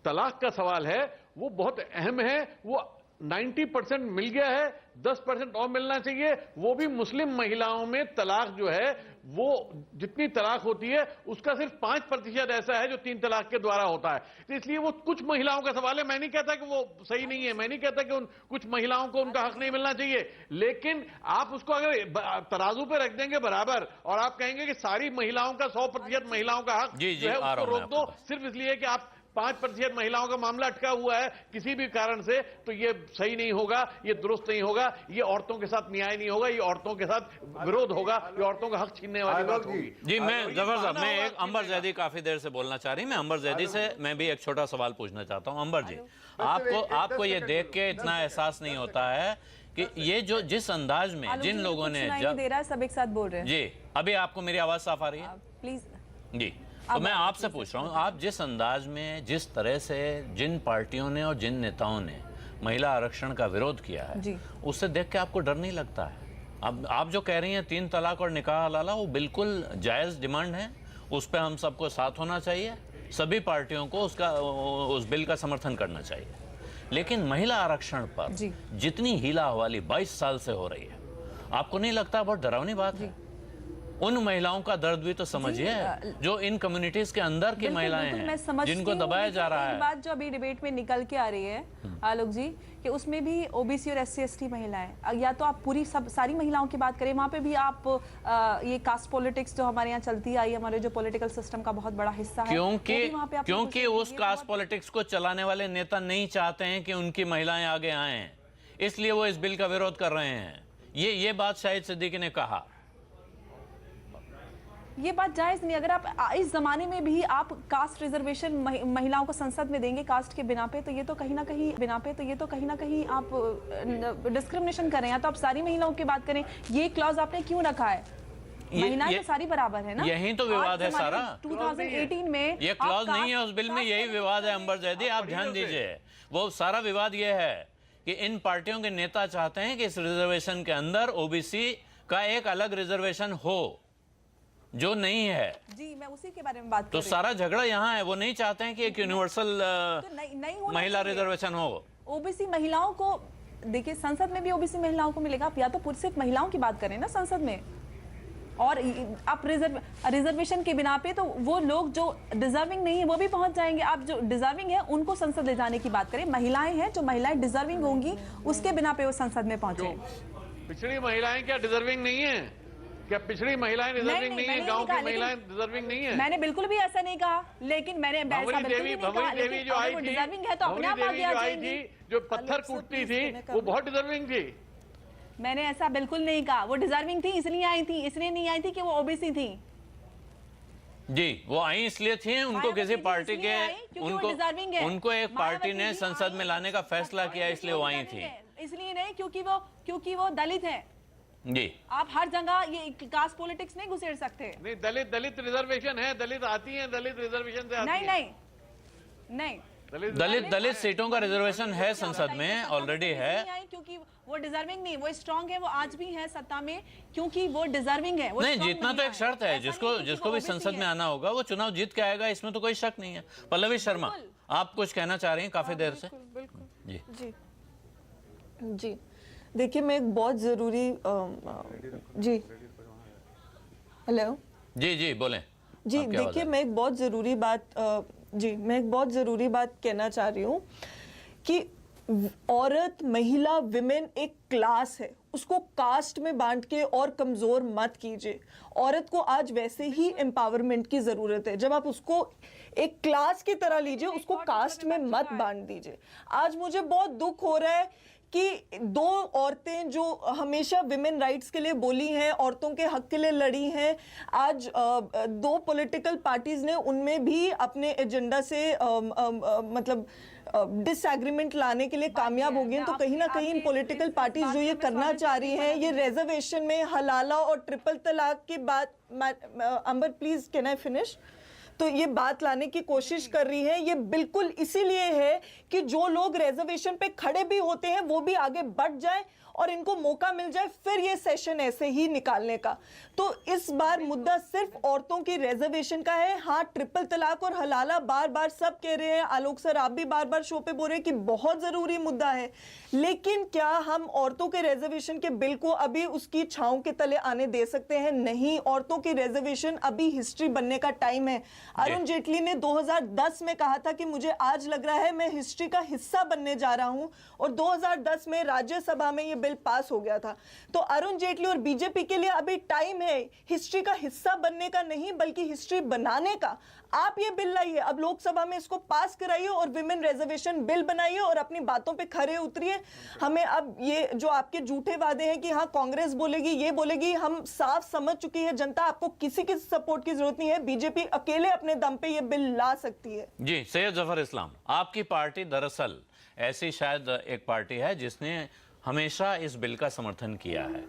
तलाक का सवाल है वो बहुत अहम है, वो 90% मिल गया है, 10% और मिलना चाहिए। वो भी मुस्लिम महिलाओं में तलाक जो है वो जितनी तलाक होती है उसका सिर्फ 5% ऐसा है जो 3 तलाक के द्वारा होता है। तो इसलिए वो कुछ महिलाओं का सवाल है। मैं नहीं कहता कि वो सही नहीं है, मैं नहीं कहता कि कुछ महिलाओं को उनका हक नहीं मिलना चाहिए, लेकिन आप उसको अगर तराजू पे रख देंगे बराबर और आप कहेंगे कि सारी महिलाओं का 100% महिलाओं का हक जो है उसको रोक दो सिर्फ इसलिए कि आप 5% महिलाओं का मामला अटका हुआ है किसी भी कारण से, तो ये सही नहीं होगा, ये दुरुस्त नहीं होगा, ये औरतों के साथ न्याय नहीं होगा, ये औरतों के साथ विरोध होगा, ये औरतों का हक छीनने वाली बात होगी। जी, मैं जफर साहब, मैं एक अंबर जैदी काफी देर से बोलना चाह रही, मैं अंबर जैदी से मैं भी एक छोटा सवाल पूछना चाहता हूं। अंबर जी, आपको ये देख के इतना एहसास नहीं होता है कि ये जो जिस अंदाज में जिन लोगों ने दे रहा है, सब एक साथ बोल रहे हैं। जी, अभी आपको मेरी आवाज साफ आ रही है? प्लीज जी, तो मैं आपसे पूछ रहा हूं, आप जिस अंदाज में, जिस तरह से जिन पार्टियों ने और जिन नेताओं ने महिला आरक्षण का विरोध किया है, उससे देख के आपको डर नहीं लगता है? अब आप जो कह रही हैं 3 तलाक और निकाह हलाला, वो बिल्कुल जायज़ डिमांड है, उस पर हम सबको साथ होना चाहिए, सभी पार्टियों को उस बिल का समर्थन करना चाहिए। लेकिन महिला आरक्षण पर जितनी हीला हवाली 22 साल से हो रही है, आपको नहीं लगता बहुत डरावनी बात है? उन महिलाओं का दर्द भी तो समझिए जो इन कम्युनिटीज के अंदर की महिलाएं हैं जिनको दबाया जा रहा है। बात जो अभी डिबेट में निकल के आ रही है आलोक जी, कि उसमें भी ओबीसी और SC/ST महिलाएं, या तो आप पूरी सारी महिलाओं की बात करें, वहां पे भी आप ये कास्ट पॉलिटिक्स जो हमारे यहाँ चलती आई, हमारे जो पॉलिटिकल सिस्टम का बहुत बड़ा हिस्सा है, क्योंकि उस कास्ट पॉलिटिक्स को चलाने वाले नेता नहीं चाहते हैं कि उनकी महिलाएं आगे आए, इसलिए वो इस बिल का विरोध कर रहे हैं। ये बात शाहिद सिद्दीकी ने कहा। ये बात जायज नहीं। अगर आप इस जमाने में भी आप कास्ट रिजर्वेशन महिलाओं को संसद में देंगे कास्ट के बिना पे, तो ये तो कहीं ना कहीं आप डिस्क्रिमिनेशन कर रहे हैं। तो आप सारी महिलाओं की बात करें, ये क्लॉज आपने क्यों रखा है? महिलाएं तो सारी बराबर है ना, यही तो विवाद है सारा। 2018 में ये क्लॉज नहीं है उस बिल में, यही विवाद है अंबर जैदी, आप ध्यान दीजिए। वो सारा विवाद ये है कि इन पार्टियों के नेता चाहते हैं कि इस रिजर्वेशन के अंदर ओबीसी का एक अलग रिजर्वेशन हो, जो नहीं है। जी, मैं उसी के बारे में बात कर तो सारा झगड़ा यहाँ है। वो नहीं चाहते हैं कि एक यूनिवर्सल महिला रिजर्वेशन हो। ओबीसी महिलाओं को देखिए, संसद में भी ओबीसी महिलाओं को मिलेगा। आप या तो सिर्फ महिलाओं की बात करें ना संसद में, और आप रिजर्वेशन के बिना पे तो वो लोग जो डिजर्विंग नहीं है वो भी पहुंच जाएंगे। आप जो डिजर्विंग है उनको संसद ले जाने की बात करें। महिलाएं हैं, जो महिलाएं डिजर्विंग होंगी उसके बिना पे वो संसद में पहुंचे। पिछड़ी महिलाएं क्या डिजर्विंग नहीं है? क्या पिछड़ी महिलाएं डिजर्विंग नहीं है? गांव की महिलाएं डिजर्विंग नहीं है? मैंने बिल्कुल भी ऐसा नहीं कहा, लेकिन मैंने भंवरी देवी जो आई थी, डिजर्विंग है तो अपने आप आगे आ जाएंगी। जो पत्थर कूटती थी वो बहुत डिजर्विंग थी। मैंने ऐसा बिल्कुल नहीं कहा। वो डिजर्विंग थी इसलिए आई थी, इसलिए नहीं आई थी कि वो ओबीसी थी। जी, वो आई इसलिए थी, उनको किसी पार्टी के उनको एक पार्टी ने संसद में लाने का फैसला किया, इसलिए वो आई थी। इसलिए नहीं क्योंकि वो दलित है। जी, आप हर जगह ये कास्ट पॉलिटिक्स नहीं घुसेड़ सकते। नहीं, दलित रिजर्वेशन है, दलित आती है, दलित रिजर्वेशन से आती नहीं है। नहीं दलित सीटों का रिजर्वेशन है संसद में, ऑलरेडी है। क्योंकि वो डिजर्विंग नहीं, वो स्ट्रांग है, वो आज भी है सत्ता में क्योंकि वो डिजर्विंग है। नहीं, जीतना तो एक शर्त है, जिसको भी संसद में आना होगा वो चुनाव जीत के आएगा, इसमें तो कोई शक नहीं है। पल्लवी शर्मा, आप कुछ कहना चाह रही हैं काफी देर से? जी जी, देखिए मैं एक बहुत ज़रूरी जी हेलो जी बोलें जी, देखिए मैं एक बहुत ज़रूरी बात कहना चाह रही हूँ कि औरत, महिला, विमेन एक क्लास है, उसको कास्ट में बांट के और कमज़ोर मत कीजिए। औरत को आज वैसे ही एम्पावरमेंट की ज़रूरत है, जब आप उसको एक क्लास की तरह लीजिए, उसको कास्ट में मत बांट दीजिए। आज मुझे बहुत दुख हो रहा है कि दो औरतें जो हमेशा विमेन राइट्स के लिए बोली हैं, औरतों के हक के लिए लड़ी हैं, आज दो पॉलिटिकल पार्टीज ने उनमें भी अपने एजेंडा से मतलब डिसएग्रीमेंट लाने के लिए कामयाब हो गए। तो कहीं ना कहीं इन पॉलिटिकल पार्टीज जो ये करना चाह रही हैं, ये रिजर्वेशन में हलाला और ट्रिपल तलाक की बात, अंबर प्लीज कैन आई फिनिश, तो ये बात लाने की कोशिश कर रही है। ये बिल्कुल इसीलिए है कि जो लोग रिजर्वेशन पे खड़े भी होते हैं वो भी आगे बढ़ जाए और इनको मौका मिल जाए फिर ये सेशन ऐसे ही निकालने का। तो इस बार मुद्दा सिर्फ औरतों की रिजर्वेशन का है। हाँ, ट्रिपल तलाक और हलाला बार बार सब कह रहे हैं, आलोक सर आप भी बार बार शो पे बोल रहे हैं कि बहुत जरूरी मुद्दा है, लेकिन क्या हम औरतों के रिजर्वेशन के बिल को अभी उसकी छांव के तले आने दे सकते हैं? नहीं, औरतों की रिजर्वेशन अभी हिस्ट्री बनने का टाइम है। अरुण जेटली ने 2010 में कहा था कि मुझे आज लग रहा है मैं हिस्ट्री का हिस्सा बनने जा रहा हूं, और 2010 में राज्यसभा में ये बिल पास हो गया था। तो अरुण जेटली और बीजेपी के लिए अभी टाइम है हिस्ट्री का हिस्सा बनने का नहीं, बल्कि हिस्ट्री बनाने का। आप ये बिल लाइए, अब लोकसभा में इसको पास कराइए और विमेन रिजर्वेशन बिल बनाइए और अपनी बातों पे खरे उतरिए। हमें अब ये जो आपके झूठे वादे हैं कि हाँ कांग्रेस बोलेगी, ये बोलेगी, हम साफ समझ चुकी है जनता, आपको किसी की सपोर्ट की जरूरत नहीं है। बीजेपी अकेले अपने दम पे ये बिल ला सकती है। जी, सैयद जफर इस्लाम, आपकी पार्टी दरअसल ऐसी शायद एक पार्टी है जिसने हमेशा इस बिल का समर्थन किया है।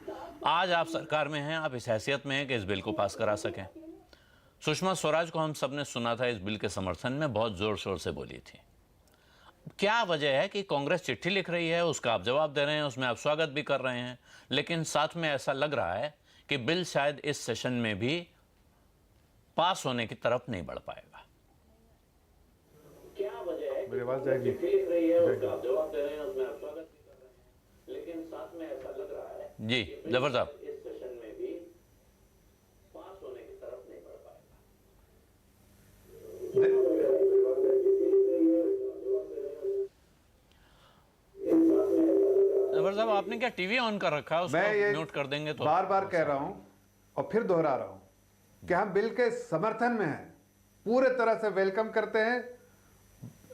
आज आप सरकार में हैं, आप इस हैसियत में हैं कि इस बिल को पास करा सकें। सुषमा स्वराज को हम सबने सुना था इस बिल के समर्थन में बहुत जोर शोर से बोली थी। क्या वजह है कि कांग्रेस चिट्ठी लिख रही है, उसका आप जवाब दे रहे हैं, उसमें आप स्वागत भी कर रहे हैं, लेकिन साथ में ऐसा लग रहा है कि बिल शायद इस सेशन में भी पास होने की तरफ नहीं बढ़ पाएगा? क्या वजह है? मेरी आवाज जाएगी। लेकिन साथ में ऐसा लग रहा है जी जफर साहब, इस सेशन में भी पास होने की तरफ नहीं बढ़ पाएगा। जफर साहब, आपने क्या टीवी ऑन कर रखा है? उसको म्यूट कर देंगे तो। बार बार कह रहा हूं और फिर दोहरा रहा हूं कि हम बिल के समर्थन में हैं, पूरे तरह से वेलकम करते हैं।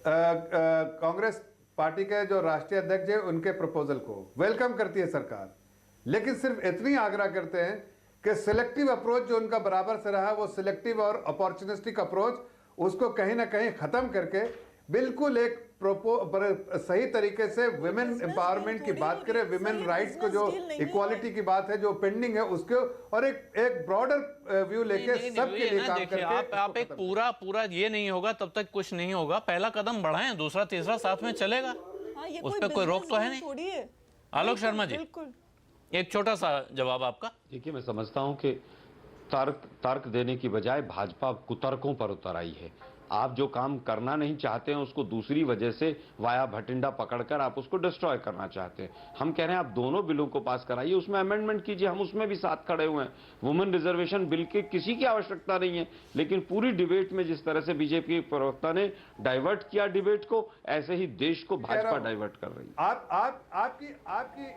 कांग्रेस पार्टी के जो राष्ट्रीय अध्यक्ष है उनके प्रपोजल को वेलकम करती है सरकार, लेकिन सिर्फ इतनी आग्रह करते हैं कि सिलेक्टिव अप्रोच जो उनका बराबर से रहा, वो सिलेक्टिव और अपॉर्चुनिस्टिक अप्रोच, उसको कहीं ना कहीं खत्म करके बिल्कुल एक सही तरीके से विमेन एम्पावरमेंट की बात करें, विमेन राइट्स को जो इक्वालिटी की बात है जो पेंडिंग है उसके, और एक ब्रॉडर व्यू लेके सबके लिए काम करके आप एक पूरा ये नहीं होगा तब तक कुछ नहीं होगा। पहला कदम बढ़ाएं, दूसरा तीसरा साथ में चलेगा, उस पर कोई रोक तो है नहीं। आलोक शर्मा जी, एक छोटा सा जवाब आपका। देखिए, मैं समझता हूं कि तर्क देने की बजाय भाजपा कुतर्कों पर उतर आई है। आप जो काम करना नहीं चाहते हैं उसको दूसरी वजह से वाया भटिंडा पकड़कर आप उसको डिस्ट्रॉय करना चाहते हैं। हम कह रहे हैं आप दोनों बिलों को पास कराइए, उसमें अमेंडमेंट कीजिए, हम उसमें भी साथ खड़े हुए हैं। वुमेन रिजर्वेशन बिल की किसी की आवश्यकता नहीं है, लेकिन पूरी डिबेट में जिस तरह से बीजेपी के प्रवक्ता ने डाइवर्ट किया डिबेट को, ऐसे ही देश को भाजपा डाइवर्ट कर रही है। आपकी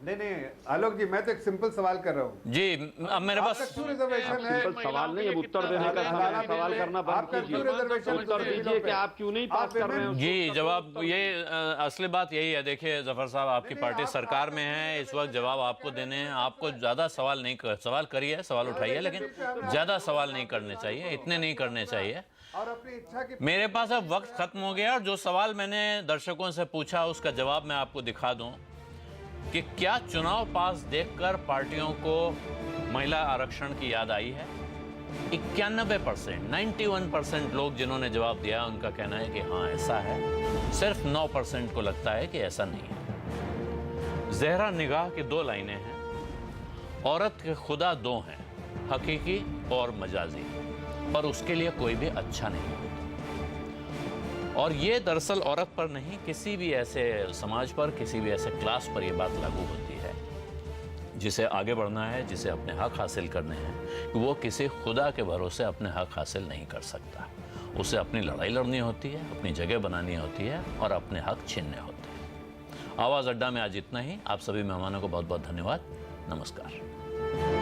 नहीं आलोक जी, मैं तो एक सिंपल सवाल कर रहा हूँ जी, अब मेरे पास क्यों रिजर्वेशन है? सिंपल सवाल नहीं, अब उत्तर देने का समय है, सवाल करना बंद आपका क्यों कीजिए। रिजर्वेशन उत्तर दीजिए कि आप क्यों नहीं पास कर रहे हैं। जी, जवाब ये असली बात यही है। देखिए जफर साहब, आपकी पार्टी सरकार में है इस वक्त, जवाब आपको देने हैं। आपको ज्यादा सवाल नहीं कर, सवाल करिए, सवाल उठाइए, लेकिन ज्यादा सवाल नहीं करने चाहिए, इतने नहीं करने चाहिए। और अपनी इच्छा की मेरे पास अब वक्त खत्म हो गया, और जो सवाल मैंने दर्शकों से पूछा उसका जवाब मैं आपको दिखा दूं कि क्या चुनाव पास देखकर पार्टियों को महिला आरक्षण की याद आई है? 91%, 91% लोग जिन्होंने जवाब दिया उनका कहना है कि हाँ ऐसा है। सिर्फ 9% को लगता है कि ऐसा नहीं है। जहरा निगाह की 2 लाइनें हैं। औरत के खुदा 2 हैं, हकीकी और मजाजी, पर उसके लिए कोई भी अच्छा नहीं होता। और ये दरअसल औरत पर नहीं, किसी भी ऐसे समाज पर, किसी भी ऐसे क्लास पर यह बात लागू होती है जिसे आगे बढ़ना है, जिसे अपने हक हासिल करने हैं, कि वो किसी खुदा के भरोसे अपने हक हासिल नहीं कर सकता। उसे अपनी लड़ाई लड़नी होती है, अपनी जगह बनानी होती है और अपने हक छीनने होते हैं। आवाज़ अड्डा में आज इतना ही। आप सभी मेहमानों को बहुत बहुत धन्यवाद। नमस्कार।